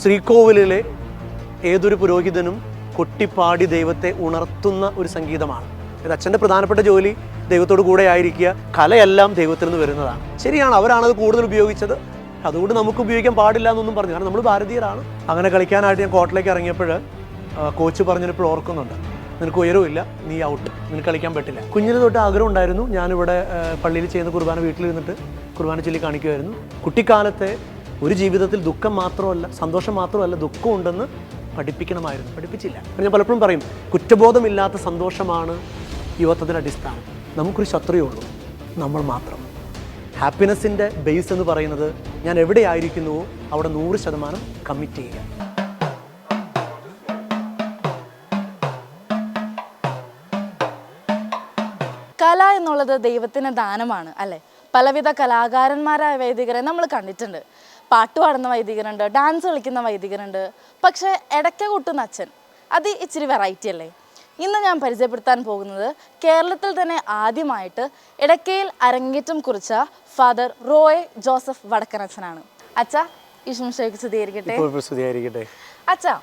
ശ്രീകോവിലിലെ ഏതൊരു പുരോഹിതനും കൊട്ടിപ്പാടി ദൈവത്തെ ഉണർത്തുന്ന ഒരു സംഗീതമാണ്. ഇത് അച്ഛൻ്റെ പ്രധാനപ്പെട്ട ജോലി ദൈവത്തോട് കൂടെ ആയിരിക്കുക. കലയെല്ലാം ദൈവത്തിൽ നിന്ന് വരുന്നതാണ്. ശരിയാണ്, അവരാണത് കൂടുതൽ ഉപയോഗിച്ചത്. അതുകൊണ്ട് നമുക്ക് ഉപയോഗിക്കാൻ പാടില്ല എന്നൊന്നും പറഞ്ഞു. കാരണം നമ്മൾ ഭാരതീയരാണ്. അങ്ങനെ കളിക്കാനായിട്ട് ഞാൻ കോർട്ടിലേക്ക് ഇറങ്ങിയപ്പോൾ കോച്ച് പറഞ്ഞപ്പോൾ ഓർക്കുന്നുണ്ട്, നിനക്ക് ഉയരവില്ല, നീ ഔട്ട്, നിനക്ക് കളിക്കാൻ പറ്റില്ല. കുഞ്ഞിന് തൊട്ട് ആഗ്രഹം ഉണ്ടായിരുന്നു. ഞാനിവിടെ പള്ളിയിൽ ചെയ്യുന്ന കുർബാന വീട്ടിലിരുന്നിട്ട് കുർബാന ചൊല്ലി കാണിക്കുമായിരുന്നു. കുട്ടിക്കാലത്തെ ഒരു ജീവിതത്തിൽ ദുഃഖം മാത്രമല്ല, സന്തോഷം മാത്രമല്ല, ദുഃഖം ഉണ്ടെന്ന് പഠിപ്പിക്കണമായിരുന്നു. പഠിപ്പിച്ചില്ല. ഞാൻ പലപ്പോഴും പറയും, കുറ്റബോധമില്ലാത്ത സന്തോഷമാണ് യുവത്വത്തിൻ്റെ അടിസ്ഥാനം. നമുക്കൊരു ശത്രുവേ ഉള്ളൂ, നമ്മൾ മാത്രം. ഹാപ്പിനെസ്സിൻ്റെ ബേസ് എന്ന് പറയുന്നത് ഞാൻ എവിടെയായിരിക്കുന്നുവോ അവിടെ 100% കമ്മിറ്റ് ചെയ്യുക. കല എന്നുള്ളത് ദൈവത്തിന് ദാനമാണ് അല്ലേ? പലവിധ കലാകാരന്മാരായ വൈദികരെ നമ്മൾ കണ്ടിട്ടുണ്ട്. പാട്ട് പാടുന്ന വൈദികരുണ്ട്, ഡാൻസ് കളിക്കുന്ന വൈദികരുണ്ട്. പക്ഷേ ഇടയ്ക്ക കൊട്ടുന്ന അച്ഛൻ, അത് ഇച്ചിരി വെറൈറ്റി അല്ലേ? ഇന്ന് ഞാൻ പരിചയപ്പെടുത്താൻ പോകുന്നത് കേരളത്തിൽ തന്നെ ആദ്യമായിട്ട് ഇടയ്ക്കയിൽ അരങ്ങേറ്റം കുറിച്ച ഫാദർ റോയ് ജോസഫ് വടക്കനച്ഛനാണ്. അച്ഛാ, ഈശ്വരയ്ക്ക് സ്തുതിയായിരിക്കട്ടെ. അച്ഛാ,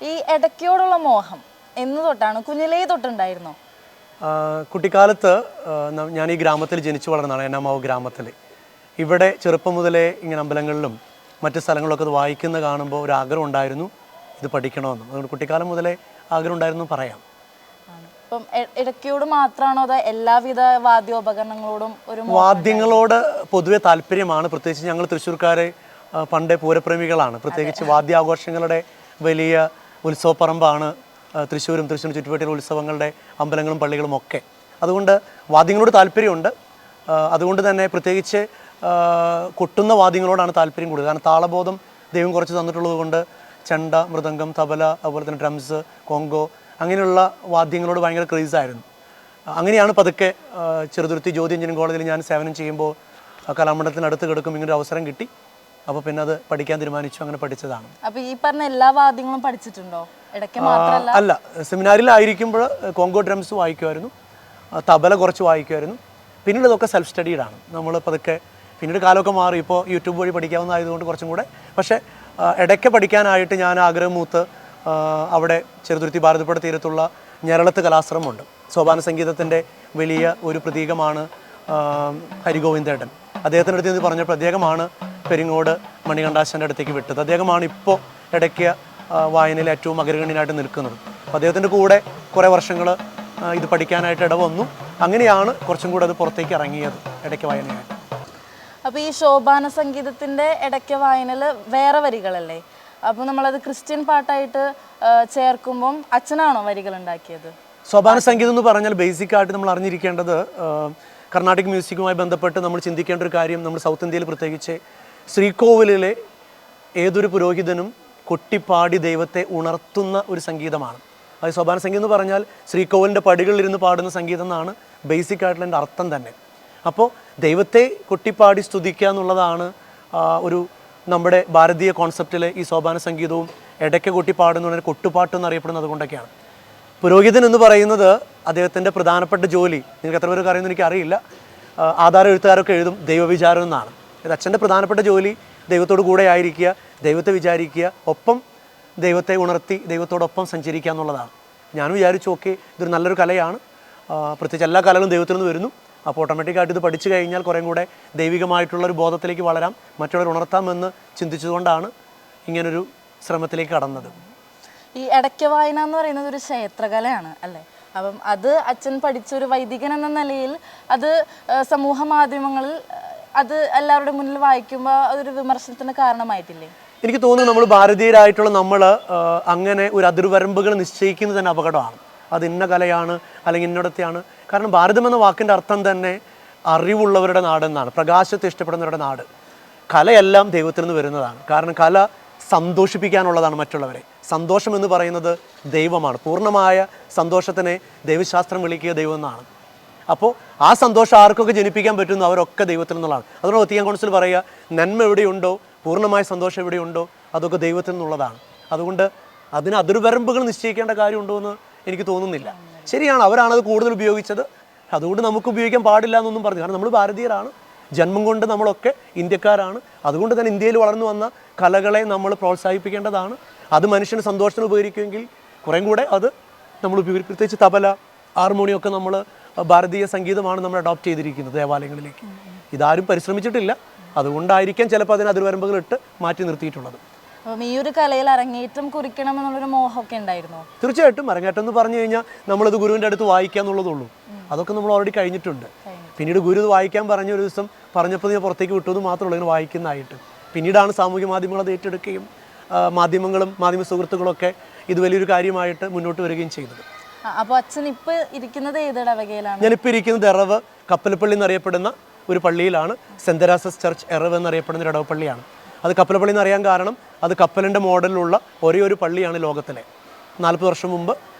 ഈ ഇടയ്ക്കയോടുള്ള മോഹം എന്ന് തൊട്ടാണ്? കുഞ്ഞിലേ തൊട്ടുണ്ടായിരുന്നോ? കുട്ടിക്കാലത്ത് ഞാൻ ഈ ഗ്രാമത്തിൽ ജനിച്ചു വളർന്നതാണ്, എന്നാമാവ് ഗ്രാമത്തിൽ. ഇവിടെ ചെറുപ്പം മുതലേ ഇങ്ങനെ അമ്പലങ്ങളിലും മറ്റ് സ്ഥലങ്ങളിലൊക്കെ അത് വായിക്കുന്ന കാണുമ്പോൾ ഒരു ആഗ്രഹം ഉണ്ടായിരുന്നു ഇത് പഠിക്കണമെന്നും. അതുകൊണ്ട് കുട്ടിക്കാലം മുതലേ ആഗ്രഹം ഉണ്ടായിരുന്നു പറയാം. അപ്പം ഇടയ്ക്കയോട് മാത്രമാണോ അതോ എല്ലാവിധ വാദ്യോപകരണങ്ങളോടും? വാദ്യങ്ങളോട് പൊതുവെ താല്പര്യമാണ്. പ്രത്യേകിച്ച് ഞങ്ങൾ തൃശ്ശൂർക്കാരെ പണ്ടേ പൂരപ്രേമികളാണ്. പ്രത്യേകിച്ച് വാദ്യാഘോഷങ്ങളുടെ വലിയ ഉത്സവപ്പറമ്പാണ് തൃശ്ശൂരും തൃശ്ശൂർ ചുറ്റുവട്ടയിലെ ഉത്സവങ്ങളുടെ അമ്പലങ്ങളും പള്ളികളും ഒക്കെ. അതുകൊണ്ട് വാദ്യങ്ങളോട് താല്പര്യമുണ്ട്. അതുകൊണ്ട് തന്നെ പ്രത്യേകിച്ച് കൊട്ടുന്ന വാദ്യങ്ങളോടാണ് താല്പര്യം കൂടുതൽ. കാരണം താളബോധം ദൈവം കുറച്ച് തന്നിട്ടുള്ളത് കൊണ്ട് ചെണ്ട, മൃദംഗം, തബല, അതുപോലെ തന്നെ ഡ്രംസ്, കോങ്കോ, അങ്ങനെയുള്ള വാദ്യങ്ങളോട് ഭയങ്കര ക്രേസായിരുന്നു. അങ്ങനെയാണ് പതുക്കെ ചെറുതുരുത്തി ജ്യോതി എഞ്ചിനീയറിംഗ് കോളേജിൽ ഞാൻ സേവനം ചെയ്യുമ്പോൾ കലാമണ്ഡലത്തിനടുത്ത് കിടക്കും ഇങ്ങനൊരു അവസരം കിട്ടി. അപ്പോൾ പിന്നെ അത് പഠിക്കാൻ തീരുമാനിച്ചു. അങ്ങനെ പഠിച്ചതാണ്. അപ്പോൾ ഈ പറഞ്ഞ എല്ലാ വാദ്യങ്ങളും പഠിച്ചിട്ടുണ്ടോ? അല്ല, സെമിനാറിലായിരിക്കുമ്പോൾ കോങ്കോ ഡ്രംസ് വായിക്കുമായിരുന്നു, തബല കുറച്ച് വായിക്കുമായിരുന്നു. പിന്നീട് ഇതൊക്കെ സെൽഫ് സ്റ്റഡീഡാണ്. നമ്മൾ പതുക്കെ പിന്നീട് കാലമൊക്കെ മാറി. ഇപ്പോൾ യൂട്യൂബ് വഴി പഠിക്കാവുന്നതായതുകൊണ്ട് കുറച്ചും കൂടെ. പക്ഷേ ഇടയ്ക്ക് പഠിക്കാനായിട്ട് ഞാൻ ആഗ്രഹം മൂത്ത് അവിടെ ചെറുതുരുത്തി ഭാരതപ്പുഴ തീരത്തുള്ള ഞരളത്ത് കലാശ്രമമുണ്ട്. സോപാന സംഗീതത്തിൻ്റെ വലിയ ഒരു പ്രതീകമാണ് ഹരിഗോവിന്ദേട്ടൻ. അദ്ദേഹത്തിൻ്റെ അടുത്ത് നിന്ന് പറഞ്ഞപ്പോൾ അദ്ദേഹമാണ് പെരിങ്ങോട് മണികണ്ഠാശൻ്റെ അടുത്തേക്ക് വിട്ടത്. അദ്ദേഹമാണ് ഇപ്പോൾ ഇടയ്ക്ക് വായനയിൽ ഏറ്റവും അഗ്രഗണ്യനായിട്ട് നിൽക്കുന്നത്. അപ്പോൾ അദ്ദേഹത്തിൻ്റെ കൂടെ കുറേ വർഷങ്ങൾ ഇത് പഠിക്കാനായിട്ട് ഇടവന്നു. അങ്ങനെയാണ് കുറച്ചും കൂടെ അത് പുറത്തേക്ക് ഇറങ്ങിയത് ഇടയ്ക്ക് വായനയായിട്ട്. അപ്പോൾ ഈ ശോഭാന സംഗീതത്തിൻ്റെ ഇടയ്ക്ക് വായനയിൽ വേറെ വരികളല്ലേ? അപ്പോൾ നമ്മളത് ക്രിസ്ത്യൻ പാട്ടായിട്ട് ചേർക്കുമ്പം അച്ഛനാണോ വരികൾ ഉണ്ടാക്കിയത്? ശോഭാന സംഗീതം എന്ന് പറഞ്ഞാൽ ബേസിക്കായിട്ട് നമ്മൾ അറിഞ്ഞിരിക്കേണ്ടത് കർണാട്ടിക് മ്യൂസിക്കുമായി ബന്ധപ്പെട്ട് നമ്മൾ ചിന്തിക്കേണ്ട ഒരു കാര്യം, നമ്മൾ സൗത്ത് ഇന്ത്യയിൽ പ്രത്യേകിച്ച് ശ്രീകോവിലിലെ ഏതൊരു പുരോഹിതനും കൊട്ടിപ്പാടി ദൈവത്തെ ഉണർത്തുന്ന ഒരു സംഗീതമാണ്. അത് ശോഭാന സംഗീതം എന്ന് പറഞ്ഞാൽ ശ്രീകോവിലിൻ്റെ പടികളിലിരുന്ന് പാടുന്ന സംഗീതം എന്നാണ് ബേസിക്കായിട്ടുള്ള എൻ്റെ അർത്ഥം തന്നെ. അപ്പോൾ ദൈവത്തെ കൊട്ടിപ്പാടി സ്തുതിക്കുക എന്നുള്ളതാണ് ഒരു നമ്മുടെ ഭാരതീയ കോൺസെപ്റ്റിലെ ഈ ശോഭാന സംഗീതവും ഇടയ്ക്ക് കൊട്ടിപ്പാടുന്ന കൊട്ടുപാട്ട് എന്നറിയപ്പെടുന്നത് കൊണ്ടൊക്കെയാണ്. പുരോഹിതൻ എന്ന് പറയുന്നത് അദ്ദേഹത്തിൻ്റെ പ്രധാനപ്പെട്ട ജോലി, നിങ്ങൾക്ക് എത്ര പേർക്ക് അറിയുമെന്ന് എനിക്കറിയില്ല, ആധാര എഴുത്തുകാരൊക്കെ എഴുതും ദൈവവിചാരം എന്നാണ്. ഇത് അച്ഛൻ്റെ പ്രധാനപ്പെട്ട ജോലി ദൈവത്തോട് കൂടെ ആയിരിക്കുക, ദൈവത്തെ വിചാരിക്കുക, ഒപ്പം ദൈവത്തെ ഉണർത്തി ദൈവത്തോടൊപ്പം സഞ്ചരിക്കുക എന്നുള്ളതാണ്. ഞാൻ വിചാരിച്ചു ഓക്കെ, ഇതൊരു നല്ലൊരു കലയാണ്. പ്രത്യേകിച്ച് എല്ലാ കലകളും ദൈവത്തിൽ നിന്ന് വരുന്നു. അപ്പോൾ ഓട്ടോമാറ്റിക്കായിട്ട് ഇത് പഠിച്ചു കഴിഞ്ഞാൽ കുറേ കൂടെ ദൈവികമായിട്ടുള്ളൊരു ബോധത്തിലേക്ക് വളരാം, മറ്റുള്ളവർ ഉണർത്താമെന്ന് ചിന്തിച്ചുകൊണ്ടാണ് ഇങ്ങനൊരു ശ്രമത്തിലേക്ക് കടന്നത്. ഈ ഇടയ്ക്ക് വായന എന്ന് പറയുന്നത് ഒരു ക്ഷേത്രകലയാണ് അല്ലേ? അപ്പം അത് അച്ഛൻ പഠിച്ചൊരു വൈദികൻ എന്ന നിലയിൽ അത് സമൂഹ മാധ്യമങ്ങളിൽ അത് എല്ലാവരുടെ മുന്നിൽ വായിക്കുമ്പോൾ അതൊരു വിമർശനത്തിന് കാരണമായിട്ടില്ലേ? എനിക്ക് തോന്നുന്നു നമ്മൾ ഭാരതീയരായിട്ടുള്ള നമ്മൾ അങ്ങനെ ഒരു അതിർവരമ്പുകൾ നിശ്ചയിക്കുന്നത് തന്നെ അപകടമാണ്. അത് ഇന്ന കലയാണ് അല്ലെങ്കിൽ ഇന്നിടത്തെയാണ്. കാരണം ഭാരതം എന്ന വാക്കിൻ്റെ അർത്ഥം തന്നെ അറിവുള്ളവരുടെ നാടെന്നാണ്, പ്രകാശത്തെ ഇഷ്ടപ്പെടുന്നവരുടെ നാട്. കലയെല്ലാം ദൈവത്തിൽ നിന്ന് വരുന്നതാണ്. കാരണം കല സന്തോഷിപ്പിക്കാനുള്ളതാണ് മറ്റുള്ളവരെ. സന്തോഷം എന്ന് പറയുന്നത് ദൈവമാണ്. പൂർണ്ണമായ സന്തോഷത്തിനെ ദൈവശാസ്ത്രം വിളിക്കുക ദൈവം എന്നാണ്. അപ്പോൾ ആ സന്തോഷം ആർക്കൊക്കെ ജനിപ്പിക്കാൻ പറ്റുന്നു അവരൊക്കെ ദൈവത്തിൽ നിന്നുള്ളതാണ്. അതുകൊണ്ട് വത്തിക്കാൻ കൗൺസിൽ പറയുക, നന്മ എവിടെയുണ്ടോ, പൂർണ്ണമായ സന്തോഷം എവിടെയുണ്ടോ, അതൊക്കെ ദൈവത്തിൽ നിന്നുള്ളതാണ്. അതുകൊണ്ട് അതിന് അതിർവരമ്പുകൾ നിശ്ചയിക്കേണ്ട കാര്യമുണ്ടോ എന്ന് എനിക്ക് തോന്നുന്നില്ല. ശരിയാണ്, അവരാണത് കൂടുതൽ ഉപയോഗിച്ചത്. അതുകൊണ്ട് നമുക്ക് ഉപയോഗിക്കാൻ പാടില്ല എന്നൊന്നും പറഞ്ഞു. കാരണം നമ്മൾ ഭാരതീയരാണ്, ജന്മം കൊണ്ട് നമ്മളൊക്കെ ഇന്ത്യക്കാരാണ്. അതുകൊണ്ട് തന്നെ ഇന്ത്യയിൽ വളർന്നു വന്ന കലകളെ നമ്മൾ പ്രോത്സാഹിപ്പിക്കേണ്ടതാണ്. അത് മനുഷ്യന് സന്തോഷത്തിന് ഉപകരിക്കുമെങ്കിൽ കുറേ കൂടെ അത് നമ്മൾ പ്രത്യേകിച്ച് തബല, ഹാർമോണിയം ഒക്കെ നമ്മൾ ഭാരതീയ സംഗീതമാണ് നമ്മൾ അഡോപ്റ്റ് ചെയ്തിരിക്കുന്നത് ദേവാലയങ്ങളിലേക്ക്. ഇതാരും പരിശ്രമിച്ചിട്ടില്ല, അതുകൊണ്ടായിരിക്കാം ചിലപ്പോൾ അതിന് അതിർവരമ്പുകൾ ഇട്ട് മാറ്റി നിർത്തിയിട്ടുള്ളത്. അപ്പം ഈ ഒരു കലയിൽ അരങ്ങേറ്റം കുറിക്കണം എന്നുള്ളൊരു മോഹമൊക്കെ ഉണ്ടായിരുന്നോ? തീർച്ചയായിട്ടും. അരങ്ങേറ്റം എന്ന് പറഞ്ഞു കഴിഞ്ഞാൽ നമ്മളത് ഗുരുവിൻ്റെ അടുത്ത് വായിക്കുക എന്നുള്ളതുള്ളൂ. അതൊക്കെ നമ്മൾ ഓൾറെഡി കഴിഞ്ഞിട്ടുണ്ട്. പിന്നീട് ഗുരു ഇത് വായിക്കാൻ പറഞ്ഞ ഒരു ദിവസം പറഞ്ഞപ്പോൾ ഞാൻ പുറത്തേക്ക് വിട്ടു എന്ന് മാത്രമേ ഉള്ളൂ ഇങ്ങനെ വായിക്കുന്നതായിട്ട്. പിന്നീടാണ് സാമൂഹ്യ മാധ്യമങ്ങൾ അത് ഏറ്റെടുക്കുകയും മാധ്യമങ്ങളും മാധ്യമ സുഹൃത്തുക്കളൊക്കെ ഇത് വലിയൊരു കാര്യമായിട്ട് മുന്നോട്ട് വരികയും ചെയ്തത്. അപ്പോൾ അച്ഛൻ ഇപ്പോൾ ഇരിക്കുന്നത് ഏത് ഇടവകയിലാണ്? ഞാനിപ്പോൾ ഇരിക്കുന്നത് എറവ് കപ്പലപ്പള്ളി എന്നറിയപ്പെടുന്ന ഒരു പള്ളിയിലാണ്. സെന്റ് തെരേസസ് ചർച്ച് എറവ് എന്നറിയപ്പെടുന്ന ഒരു ഇടവപ്പള്ളിയാണ്. അത് കപ്പലപ്പള്ളി എന്നറിയാൻ കാരണം അത് കപ്പലിൻ്റെ മോഡലിലുള്ള ഒരേ ഒരു പള്ളിയാണ് ലോകത്തിലെ. 40 വർഷം മുമ്പ്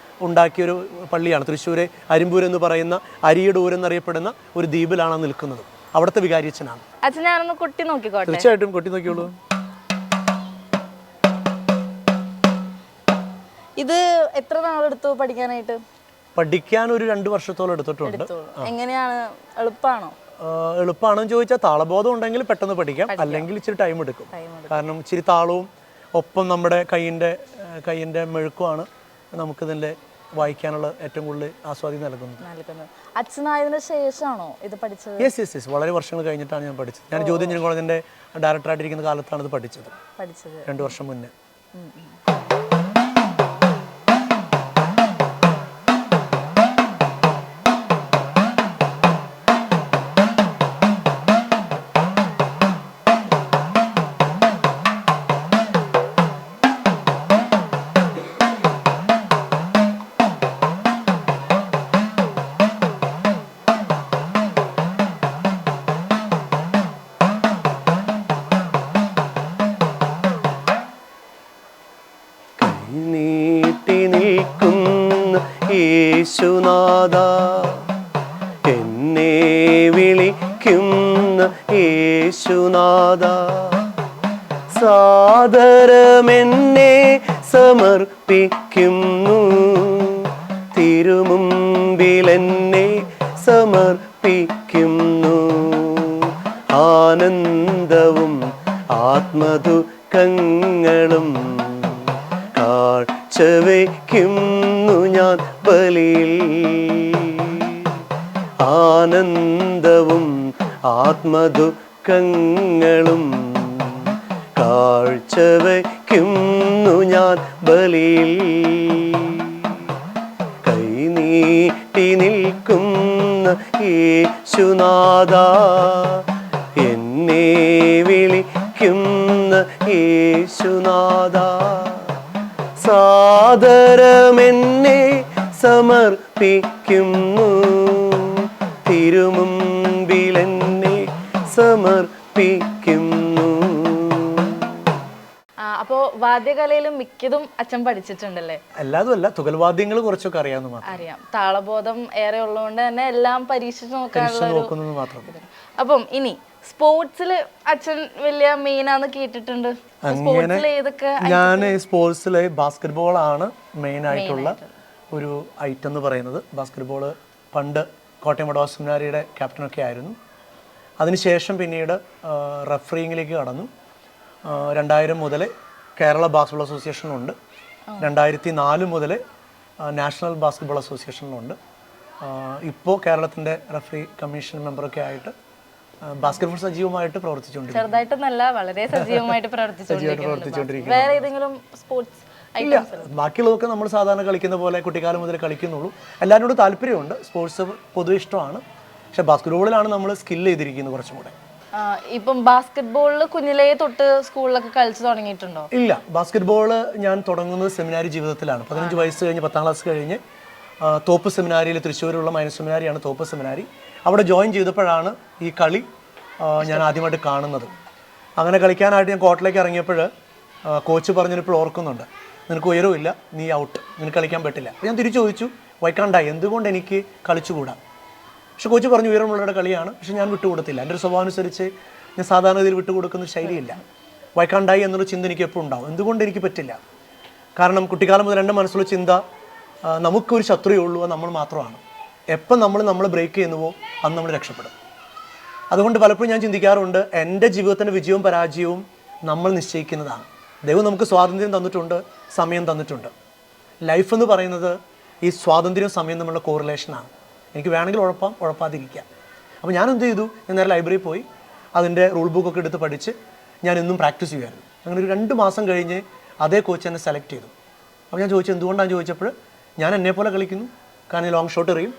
ഉണ്ടാക്കിയൊരു പള്ളിയാണ്. തൃശ്ശൂരെ അരിമ്പൂർ എന്ന് പറയുന്ന അരിയുടെ ഊരെന്നറിയപ്പെടുന്ന ഒരു ദ്വീപിലാണ് നിൽക്കുന്നത്. അവിടുത്തെ വികാരിയച്ഛനാണ്. അച്ഛൻ ഞാനൊന്ന് കൊട്ടി നോക്കിക്കോട്ടെ? തീർച്ചയായിട്ടും കൊട്ടി നോക്കിയോളൂ. ഇത് എത്ര നാളെടുത്തു പഠിക്കാനായിട്ട്? പഠിക്കാൻ ഒരു 2 വർഷത്തോളം എടുത്തിട്ടുണ്ട്. എങ്ങനെയാണ്, എളുപ്പമാണോ? എളുപ്പമാണെന്ന് ചോദിച്ചാൽ താളബോധം ഉണ്ടെങ്കിൽ പെട്ടെന്ന് പഠിക്കാം, അല്ലെങ്കിൽ ഇച്ചിരി ടൈം എടുക്കും. കാരണം ഇച്ചിരി താളവും ഒപ്പം നമ്മുടെ കൈയിൻ്റെ മെഴുക്കുമാണ് നമുക്കിതിൻ്റെ വായിക്കാനുള്ള ഏറ്റവും കൂടുതൽ ആസ്വാദ്യം നൽകുന്നത്. അച്ഛനായതിനു ശേഷമാണോ ഇത് പഠിച്ചത്? യെസ്. വളരെ വർഷങ്ങൾ കഴിഞ്ഞിട്ടാണ് ഞാൻ പഠിച്ചത്. ഞാൻ ജ്യോതി എഞ്ചിനീയറിംഗ് കോളേജിൻ്റെ ഡയറക്ടറായിട്ടിരിക്കുന്ന കാലത്താണ് ഇത് പഠിച്ചത് 2 വർഷം മുന്നേ. നീട്ടി നിൽക്കുന്ന യേശുനാഥ, എന്നെ വിളിക്കുന്ന യേശുനാഥ, സാദരമെന്നെ സമർപ്പിക്കുന്നു, തിരുമുമ്പിലെന്നെ സമർപ്പിക്കുന്നു. ആനന്ദവും ആത്മദുഃഖങ്ങളും കാഴ്ചവയ്ക്കുന്നു ഞാൻ ബലിയിൽ. ആനന്ദവും ആത്മദുഃഖങ്ങളും കാഴ്ചവയ്ക്കുന്നു ഞാൻ ബലിയിൽ. കൈനീട്ടി നിൽക്കുന്ന യേശുനാഥ, എന്നെ വിളിക്കുന്ന യേശുനാഥ, സാദരമെന്നെ സമർപ്പിക്കുന്നു, തിരുമുമ്പിലെന്നെ സമർപ്പിക്കുന്നു. അപ്പോ വാദ്യകലയിലും മിക്കതും അച്ഛൻ പഠിച്ചിട്ടുണ്ടല്ലേ? അല്ലാതും അല്ല, തുകൽവാദ്യങ്ങൾ കുറച്ചൊക്കെ അറിയാവുന്ന അറിയാം. താളബോധം ഏറെ ഉള്ളതുകൊണ്ട് തന്നെ എല്ലാം പരീക്ഷിച്ച് നോക്കുന്നത് മാത്രം. അപ്പം ഇനി സ്പോർട്സിൽ അച്ഛൻ വലിയ മെയിനാന്ന് കേട്ടിട്ടുണ്ട്. സ്പോർട്സിൽ ഏതൊക്കെ? ഞാൻ സ്പോർട്സിൽ ബാസ്കറ്റ്ബോൾ ആണ് മെയിൻ ആയിട്ടുള്ള ഒരു ഐറ്റം എന്ന് പറയുന്നത്. ബാസ്കറ്റ്ബോൾ പണ്ട് കോട്ടയം വടവാ സെമിനാരിയുടെ ക്യാപ്റ്റനൊക്കെ ആയിരുന്നു. അതിനുശേഷം പിന്നീട് റഫറിങ്ങിലേക്ക് കടന്നു. 2000 മുതൽ കേരള ബാസ്കറ്റ്ബോൾ അസോസിയേഷനുണ്ട്. 2004 മുതൽ നാഷണൽ ബാസ്കറ്റ്ബോൾ അസോസിയേഷനിലുണ്ട്. ഇപ്പോൾ കേരളത്തിൻ്റെ റഫറി കമ്മീഷൻ മെമ്പറൊക്കെ ആയിട്ട് ബാസ്കറ്റ്ബോൾ സജീവമായിട്ട് പ്രവർത്തിച്ചുകൊണ്ടിരിക്കുന്നു. ചെറുതായിട്ടൊന്നല്ല, വളരെ സജീവമായിട്ട് പ്രവർത്തിച്ചുകൊണ്ടിരിക്കുന്നു. വേറെ ഏതെങ്കിലും സ്പോർട്സ്? ഇല്ല, ബാക്കിയുള്ളതൊക്കെ നമ്മൾ സാധാരണ കളിക്കുന്ന പോലെ കുട്ടിക്കാലം മുതൽ കളിക്കുന്നുള്ളൂ. എല്ലാവരോടും താല്പര്യമുണ്ട്, സ്പോർട്സ് പൊതുവെ ഇഷ്ടമാണ്. പക്ഷെ ബാസ്കറ്റ്ബോളിലാണ് നമ്മൾ സ്കിൽ ചെയ്തിരിക്കുന്നത് കുറച്ചും കൂടെ. ഇപ്പം ബാസ്കറ്റ്ബോളിൽ കുഞ്ഞിലേ തൊട്ട് സ്കൂളിലൊക്കെ കളിച്ചു തുടങ്ങിയിട്ടുണ്ടോ? ഇല്ല, ബാസ്കറ്റ്ബോൾ ഞാൻ തുടങ്ങുന്നത് സെമിനാരി ജീവിതത്തിലാണ്. 15 വയസ്സ് കഴിഞ്ഞ് 10ാം ക്ലാസ് കഴിഞ്ഞ് തോപ്പ് സെമിനാരിയിൽ, തൃശ്ശൂരുള്ള മൈനസ് സെമിനാരിയാണ് തോപ്പ് സെമിനാരി. അവിടെ ജോയിൻ ചെയ്തപ്പോഴാണ് ഈ കളി ഞാൻ ആദ്യമായിട്ട് കാണുന്നത്. അങ്ങനെ കളിക്കാനായിട്ട് ഞാൻ കോർട്ടിലേക്ക് ഇറങ്ങിയപ്പോൾ കോച്ച് പറഞ്ഞപ്പോൾ ഓർക്കുന്നുണ്ട്, നിനക്ക് ഉയരമില്ല, നീ ഔട്ട്, നിനക്ക് കളിക്കാൻ പറ്റില്ല. ഞാൻ തിരിച്ചു ചോദിച്ചു, വൈക്കാണ്ടായി, എന്തുകൊണ്ട് എനിക്ക് കളിച്ചുകൂടാ? പക്ഷെ കോച്ച് പറഞ്ഞു ഉയരമുള്ളവരുടെ കളിയാണ്. പക്ഷെ ഞാൻ വിട്ടുകൊടുത്തില്ല. എൻ്റെ ഒരു സ്വഭാവം അനുസരിച്ച് ഞാൻ സാധാരണ രീതിയിൽ വിട്ടുകൊടുക്കുന്ന ശൈലിയില്ല. വൈക്കാണ്ടായി എന്നുള്ള ചിന്ത എനിക്ക് എപ്പോഴും ഉണ്ടാവും. എന്തുകൊണ്ട് എനിക്ക് പറ്റില്ല? കാരണം കുട്ടിക്കാലം മുതൽ എൻ്റെ മനസ്സിലുള്ള ചിന്ത, നമുക്കൊരു ശത്രുവേ ഉള്ളൂ, അത് നമ്മൾ മാത്രമാണ്. എപ്പം നമ്മൾ ബ്രേക്ക് ചെയ്യുന്നുവോ അന്ന് നമ്മൾ രക്ഷപ്പെടും. അതുകൊണ്ട് പലപ്പോഴും ഞാൻ ചിന്തിക്കാറുണ്ട്, എൻ്റെ ജീവിതത്തിൻ്റെ വിജയവും പരാജയവും നമ്മൾ നിശ്ചയിക്കുന്നതാണ്. ദൈവം നമുക്ക് സ്വാതന്ത്ര്യം തന്നിട്ടുണ്ട്, സമയം തന്നിട്ടുണ്ട്. ലൈഫ് എന്ന് പറയുന്നത് ഈ സ്വാതന്ത്ര്യവും സമയം തമ്മിലുള്ള കോറിലേഷനാണ്. എനിക്ക് വേണമെങ്കിൽ ഉഴപ്പാതിരിക്കാം. അപ്പോൾ ഞാൻ എന്ത് ചെയ്തു, ഞാൻ നേരെ ലൈബ്രറിയിൽ പോയി അതിൻ്റെ റൂൾ ബുക്കൊക്കെ എടുത്ത് പഠിച്ച് ഞാൻ എന്നും പ്രാക്ടീസ് ചെയ്യുമായിരുന്നു. അങ്ങനെ ഒരു 2 മാസം കഴിഞ്ഞ് അതേ കോച്ച് എന്നെ സെലക്ട് ചെയ്തു. അപ്പോൾ ഞാൻ ചോദിച്ചു എന്തുകൊണ്ടാണ് ചോദിച്ചപ്പോൾ ഞാൻ എന്നെപ്പോലെ കളിക്കുന്നു, കാരണം ലോങ് ഷോട്ട് എറിയും.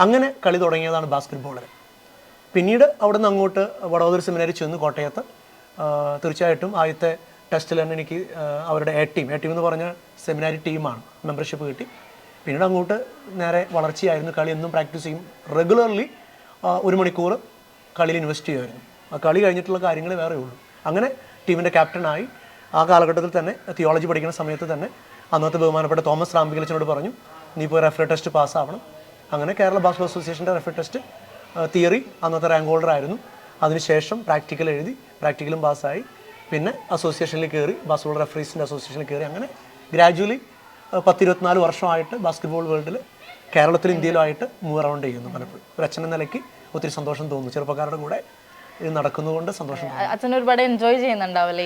അങ്ങനെ കളി തുടങ്ങിയതാണ് ബാസ്കറ്റ് ബോളിൽ. പിന്നീട് അവിടെ നിന്ന് അങ്ങോട്ട് വഡോദര സെമിനാരി ചെന്ന് കോട്ടയത്ത്. തീർച്ചയായിട്ടും ആദ്യത്തെ ടെസ്റ്റിൽ തന്നെ എനിക്ക് അവരുടെ എ ടീം എന്ന് പറഞ്ഞ സെമിനാരി ടീമാണ് മെമ്പർഷിപ്പ് കിട്ടി. പിന്നീട് അങ്ങോട്ട് നേരെ വളർച്ചയായിരുന്നു. കളി എന്നും പ്രാക്ടീസ് ചെയ്യും. റെഗുലർലി 1 മണിക്കൂർ കളിയിൽ ഇൻവെസ്റ്റ് ചെയ്യുമായിരുന്നു. ആ കളി കഴിഞ്ഞിട്ടുള്ള കാര്യങ്ങൾ വേറെ ഉള്ളൂ. അങ്ങനെ ടീമിൻ്റെ ക്യാപ്റ്റനായി. ആ കാലഘട്ടത്തിൽ തന്നെ തിയോളജി പഠിക്കുന്ന സമയത്ത് തന്നെ അന്നത്തെ ബഹുമാനപ്പെട്ട തോമസ് റാംബികലച്ചനോട് പറഞ്ഞു, നീ ഇപ്പോൾ റെഫറി ടെസ്റ്റ് പാസ്സാവണം. അങ്ങനെ കേരള ബാസ്കറ്റ്ബോൾ അസോസിയേഷൻ്റെ റെഫറി ടെസ്റ്റ് തിയറി അന്നത്തെ റാങ്ക് ഹോൾഡർ ആയിരുന്നു. അതിനുശേഷം പ്രാക്ടിക്കൽ എഴുതി, പ്രാക്ടിക്കലും പാസ്സായി. പിന്നെ അസോസിയേഷനിൽ കയറി, ബാസ്കറ്റ്ബോൾ റെഫറീസിൻ്റെ അസോസിയേഷനിൽ കയറി. അങ്ങനെ ഗ്രാജുവലി 10-24 വർഷമായിട്ട് ബാസ്കറ്റ്ബോൾ വേൾഡിൽ കേരളത്തിലും ഇന്ത്യയിലുമായിട്ട് മൂവ് അറൗണ്ട് ചെയ്യുന്നു. പലപ്പോഴും ഒരു അച്ഛൻ എന്ന നിലയ്ക്ക് ഒത്തിരി സന്തോഷം തോന്നുന്നു. ചെറുപ്പക്കാരുടെ കൂടെ ഇത് നടക്കുന്നതുകൊണ്ട് സന്തോഷം തോന്നുന്നു. അച്ഛൻ ഒരുപാട് എൻജോയ് ചെയ്യുന്നുണ്ടാവല്ലേ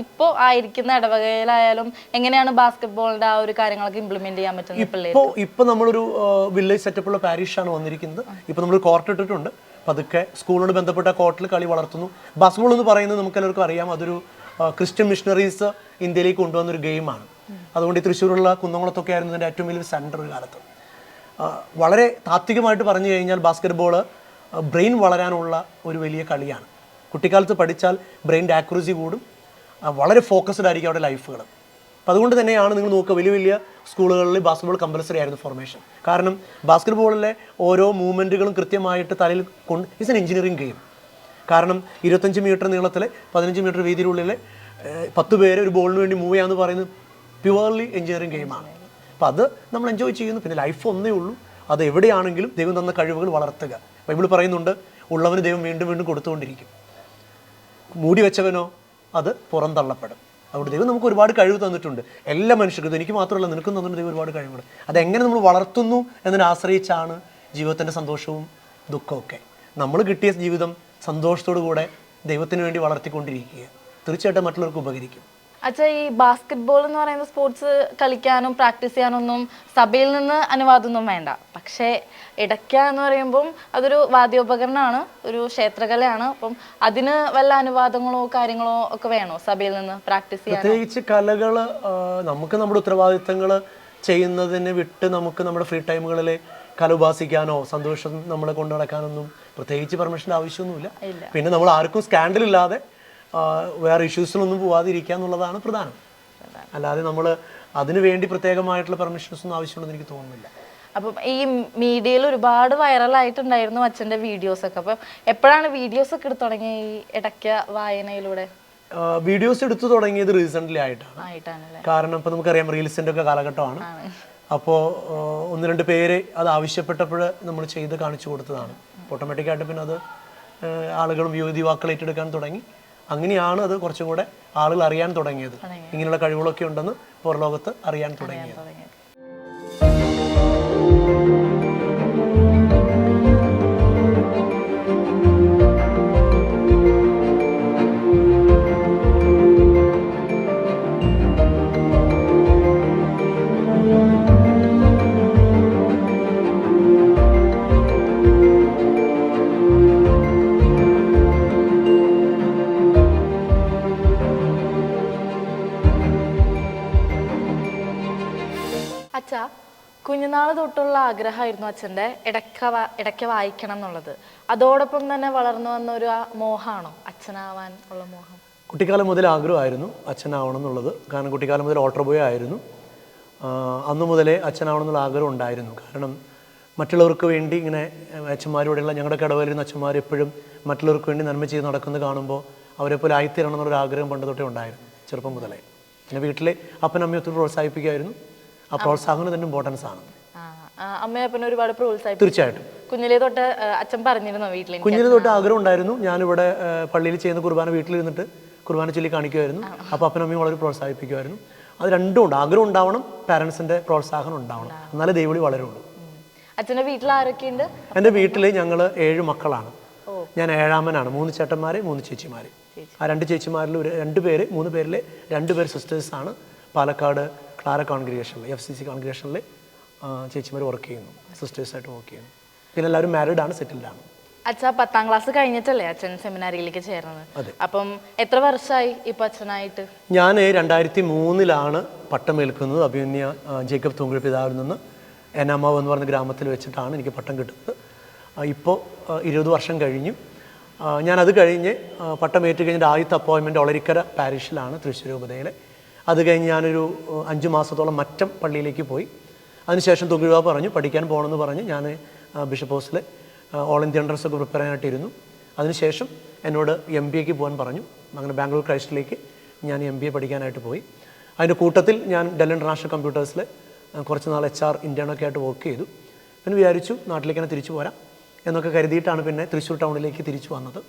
ഇപ്പോൾ ആയിരിക്കുന്ന ഇടവകയിലായാലും? എങ്ങനെയാണ് ബാസ്കറ്റ്ബോളിന്റെ ആ ഒരു കാര്യങ്ങളൊക്കെ ഇംപ്ലിമെന്റ് ചെയ്യാൻ പറ്റുന്നത്? ഇപ്പോൾ നമ്മളൊരു വില്ലേജ് സെറ്റപ്പുള്ള പാരിഷാണ് വന്നിരിക്കുന്നത്. ഇപ്പോൾ നമ്മൾ കോർട്ട് ഇട്ടിട്ടുണ്ട്. പതുക്കെ സ്കൂളിനോട് ബന്ധപ്പെട്ട കോർട്ടിൽ കളി വളർത്തുന്നു. ബാസ്കറ്റ്ബോൾ എന്ന് പറയുന്നത് നമുക്കെല്ലാവർക്കും അറിയാം, അതൊരു ക്രിസ്ത്യൻ മിഷണറീസ് ഇന്ത്യയിലേക്ക് കൊണ്ടുവന്നൊരു ഗെയിമാണ്. അതുകൊണ്ട് ഈ തൃശ്ശൂരുള്ള കുന്നംകുളത്തൊക്കെ ആയിരുന്നു ഇതിൻ്റെ ഏറ്റവും വലിയൊരു സെൻറ്റർ ഒരു കാലത്ത്. വളരെ താത്വികമായിട്ട് പറഞ്ഞു കഴിഞ്ഞാൽ ബാസ്കറ്റ്ബോൾ ബ്രെയിൻ വളരാനുള്ള ഒരു വലിയ കളിയാണ്. കുട്ടിക്കാലത്ത് പഠിച്ചാൽ ബ്രെയിൻ്റെ ആക്യുറസി കൂടും. വളരെ ഫോക്കസ്ഡ് ആയിരിക്കും അവിടെ ലൈഫുകൾ. അപ്പോൾ അതുകൊണ്ട് തന്നെയാണ് നിങ്ങൾ നോക്കുക, വലിയ വലിയ സ്കൂളുകളിൽ ബാസ്കറ്റ്ബോൾ കമ്പൽസറി ആയിരുന്നു ഫോർമേഷൻ. കാരണം ബാസ്കറ്റ്ബോളിലെ ഓരോ മൂവ്മെൻറ്റുകളും കൃത്യമായിട്ട് തലയിൽ കൊണ്ട് ഇറ്റ്സ് എൻ എഞ്ചിനീയറിംഗ് ഗെയിം. കാരണം 25 മീറ്റർ നീളത്തിൽ 15 മീറ്റർ വീതിയിലുള്ളിൽ 10 പേര് ഒരു ബോളിന് വേണ്ടി മൂവ് ചെയ്യാന്ന് പറയുന്നത് പ്യുവർലി എഞ്ചിനീയറിംഗ് ഗെയിമാണ്. അപ്പോൾ അത് നമ്മൾ എൻജോയ് ചെയ്യുന്നു. പിന്നെ ലൈഫ് ഒന്നേ ഉള്ളൂ. അത് എവിടെയാണെങ്കിലും ദൈവം തന്ന കഴിവുകൾ വളർത്തുക. ബൈബിൾ പറയുന്നുണ്ട്, ഉള്ളവന് ദൈവം വീണ്ടും വീണ്ടും കൊടുത്തുകൊണ്ടിരിക്കും, മൂടി വെച്ചവനോ അത് പുറന്തള്ളപ്പെടും. അതുകൊണ്ട് ദൈവം നമുക്ക് ഒരുപാട് കഴിവ് തന്നിട്ടുണ്ട്. എല്ലാ മനുഷ്യർക്കും, എനിക്ക് മാത്രമല്ല നിനക്കും തന്നിട്ടുണ്ട് ദൈവം ഒരുപാട് കഴിവുകൾ. അതെങ്ങനെ നമ്മൾ വളർത്തുന്നു എന്നതിനെ ആശ്രയിച്ചാണ് ജീവിതത്തിൻ്റെ സന്തോഷവും ദുഃഖമൊക്കെ. നമ്മൾ കിട്ടിയ ജീവിതം സന്തോഷത്തോടു കൂടെ ദൈവത്തിന് വേണ്ടി വളർത്തിക്കൊണ്ടിരിക്കുക. തീർച്ചയായിട്ടും മറ്റുള്ളവർക്ക് ഉപകരിക്കും. അച്ഛാ, ഈ ബാസ്കറ്റ്ബോൾ എന്ന് പറയുന്ന സ്പോർട്സ് കളിക്കാനും പ്രാക്ടീസ് ചെയ്യാനൊന്നും സഭയിൽ നിന്ന് അനുവാദമൊന്നും വേണ്ട. പക്ഷേ ഇടയ്ക്ക എന്ന് പറയുമ്പം അതൊരു വാദ്യോപകരണമാണ്, ഒരു ക്ഷേത്രകലയാണ്. അപ്പം അതിന് വല്ല അനുവാദങ്ങളോ കാര്യങ്ങളോ ഒക്കെ വേണോ സഭയിൽ നിന്ന് പ്രാക്ടീസ് ചെയ്യാൻ? പ്രത്യേകിച്ച് കലകൾ നമുക്ക് നമ്മുടെ ഉത്തരവാദിത്തങ്ങൾ ചെയ്യുന്നതിന് വിട്ട് നമുക്ക് നമ്മുടെ ഫ്രീ ടൈമുകളിൽ കല ഉപാസിക്കാനോ സന്തോഷം നമ്മളെ കൊണ്ടു നടക്കാനൊന്നും പ്രത്യേകിച്ച് പെർമിഷൻ്റെ ആവശ്യമൊന്നുമില്ല. പിന്നെ നമ്മൾ ആർക്കും സ്കാൻഡലില്ലാതെ വേറെ ഇഷ്യൂസിലൊന്നും പോവാതിരിക്കുക എന്നുള്ളതാണ് പ്രധാനം. അല്ലാതെ നമ്മൾ അതിനു വേണ്ടി പ്രത്യേകമായിട്ടുള്ള പെർമിഷൻസ് ഒന്നും ആവശ്യമുണ്ടെന്ന് എനിക്ക് തോന്നുന്നില്ല. അപ്പം ഈ മീഡിയയിൽ ഒരുപാട് വൈറലായിട്ടുണ്ടായിരുന്നു അച്ഛൻ്റെ വീഡിയോസൊക്കെ. അപ്പം എപ്പോഴാണ് വീഡിയോസൊക്കെ എടുത്തു തുടങ്ങിയ ഈ ഇടയ്ക്ക വായനയിലൂടെ? വീഡിയോസ് എടുത്തു തുടങ്ങിയത് റീസെൻ്റ്ലി ആയിട്ടാണ്. കാരണം ഇപ്പം നമുക്കറിയാം റീൽസിൻ്റെ ഒക്കെ കാലഘട്ടമാണ്. അപ്പോൾ 1-2 പേര് അത് ആവശ്യപ്പെട്ടപ്പോൾ നമ്മൾ ചെയ്ത് കാണിച്ചു കൊടുത്തതാണ്. ഓട്ടോമാറ്റിക്കായിട്ട് പിന്നെ അത് ആളുകളും യുവാക്കൾ ഏറ്റെടുക്കാൻ തുടങ്ങി. അങ്ങനെയാണ് അത് കുറച്ചും കൂടെ ആളുകൾ അറിയാൻ തുടങ്ങിയത്. ഇങ്ങനെയുള്ള കഴിവുകളൊക്കെ ഉണ്ടെന്ന് പുറലോകത്ത് അറിയാൻ തുടങ്ങിയത്. അച്ഛാ, കുഞ്ഞുനാള് തൊട്ടുള്ള ആഗ്രഹമായിരുന്നു അച്ഛൻ്റെ ഇടയ്ക്ക വായിക്കണം എന്നുള്ളത്. അതോടൊപ്പം തന്നെ വളർന്നു വന്ന ഒരു മോഹമാണോ അച്ഛനാവാൻ ഉള്ള മോഹം? കുട്ടിക്കാലം മുതൽ ആഗ്രഹമായിരുന്നു അച്ഛനാവണം എന്നുള്ളത്. കാരണം കുട്ടിക്കാലം മുതൽ ഓട്ടർ ബോയ് ആയിരുന്നു. അന്നു മുതലേ അച്ഛനാവണം എന്നുള്ള ആഗ്രഹം ഉണ്ടായിരുന്നു. കാരണം മറ്റുള്ളവർക്ക് വേണ്ടി ഇങ്ങനെ അച്ഛന്മാരോടെയുള്ള ഞങ്ങളുടെ ഇടവലിരുന്ന അച്ഛന്മാർ എപ്പോഴും മറ്റുള്ളവർക്ക് വേണ്ടി നന്മ ചെയ്ത് നടക്കുന്നത് കാണുമ്പോൾ അവരെ പോലെ ആയിത്തീരണം എന്നുള്ളൊരു ആഗ്രഹം പണ്ട് തൊട്ടേ ഉണ്ടായിരുന്നു, ചെറുപ്പം മുതലേ. പിന്നെ വീട്ടിലെ അപ്പനമ്മയെ ഒത്തിരി പ്രോത്സാഹിപ്പിക്കുമായിരുന്നു. ആ പ്രോത്സാഹനം തന്നെ ഇമ്പോർട്ടൻസ് ആണ്. അമ്മയപ്പനെ ഒരുപാട് പ്രോത്സാഹിപ്പിച്ചു. തീർച്ചയായിട്ടും കുഞ്ഞിലേ തൊട്ട് അച്ഛൻ പറഞ്ഞിരുന്നോ വീട്ടിൽ? കുഞ്ഞിലേ തൊട്ട് ആഗ്രഹം ഉണ്ടായിരുന്നു. ഞാനിവിടെ പള്ളിയിൽ ചെയ്യുന്ന കുർബാന വീട്ടിലിരുന്നിട്ട് കുർബാന ചൊല്ലി കാണിക്കുമായിരുന്നു. അപ്പോൾ അപ്പനമ്മയും വളരെ പ്രോത്സാഹിപ്പിക്കുമായിരുന്നു. അത് രണ്ടും ഉണ്ട്. ആഗ്രഹം ഉണ്ടാവണം, പാരൻസിൻ്റെ പ്രോത്സാഹനം ഉണ്ടാവണം, എന്നാലേ ദൈവവിളി വളരുള്ളൂ. അച്ഛൻ്റെ വീട്ടിൽ ആരൊക്കെയുണ്ട്? എൻ്റെ വീട്ടിൽ ഞങ്ങൾ 7 മക്കളാണ്. ഞാൻ 7ാമനാണ്. 3 ചേട്ടന്മാർ 3 ചേച്ചിമാർ. ആ 2 ചേച്ചിമാരിൽ ഒരു 2 പേര് 3 പേരിലെ 2 പേര് സിസ്റ്റേഴ്സാണ് പാലക്കാട് ക്ലാര കോൺഗ്രിഗേഷനിൽ FCC കോൺഗ്രിഗേഷനിൽ ചേച്ചിമാർ വർക്ക് ചെയ്യുന്നു, സിസ്റ്റേഴ്സായിട്ട് വർക്ക് ചെയ്യുന്നു. പിന്നെ എല്ലാവരും മാരീഡാണ്, സെറ്റിൽഡാണ്. അച്ഛാ 10ാം ക്ലാസ് കഴിഞ്ഞിട്ടല്ലേ അച്ഛൻ സെമിനാരിയിലേക്ക് ചേർന്നത്? അപ്പം എത്ര വർഷമായി ഇപ്പൊ അച്ഛനായിട്ട്? ഞാൻ 2003 പട്ടമേൽക്കുന്നത് അഭിമന്യ ജേക്കബ് തൂങ്കുഴി പിതാവിൽ നിന്ന് എനാമാവ് എന്ന് പറഞ്ഞ ഗ്രാമത്തിൽ വെച്ചിട്ടാണ് എനിക്ക് പട്ടം കിട്ടുന്നത്. ഇപ്പോൾ 20 വർഷം കഴിഞ്ഞു. ഞാനത് കഴിഞ്ഞ് പട്ടമേറ്റ് കഴിഞ്ഞിട്ട് ആദ്യത്തെ അപ്പോയിൻമെൻറ്റ് ഒളരിക്കര പാരിഷിലാണ്, തൃശ്ശൂർ രൂപതയിലെ. അത് കഴിഞ്ഞ് ഞാനൊരു 5 മാസത്തോളം മറ്റം പള്ളിയിലേക്ക് പോയി. അതിനുശേഷം തുകിഴ പറഞ്ഞു പഠിക്കാൻ പോകണമെന്ന് പറഞ്ഞ് ഞാൻ ബിഷപ്പ് ഹൗസിൽ ഓൾ ഇന്ത്യ എൻട്രൻസൊക്കെ പ്രിപ്പയർ ആയിട്ടിരുന്നു. അതിനുശേഷം എന്നോട് MBAക്ക് പോകാൻ പറഞ്ഞു. അങ്ങനെ ബാംഗ്ലൂർ ക്രൈസ്റ്റിലേക്ക് ഞാൻ MBA പഠിക്കാനായിട്ട് പോയി. അതിൻ്റെ കൂട്ടത്തിൽ ഞാൻ ഡെൽ ഇൻ്റർനാഷണൽ കമ്പ്യൂട്ടേഴ്സിൽ കുറച്ച് നാൾ HR ഇൻറ്റേണൊക്കെ ആയിട്ട് വർക്ക് ചെയ്തു. പിന്നെ വിചാരിച്ചു നാട്ടിലേക്ക് തന്നെ തിരിച്ചു പോരാം എന്നൊക്കെ കരുതിയിട്ടാണ് പിന്നെ തൃശ്ശൂർ ടൗണിലേക്ക് തിരിച്ചു വന്നത്.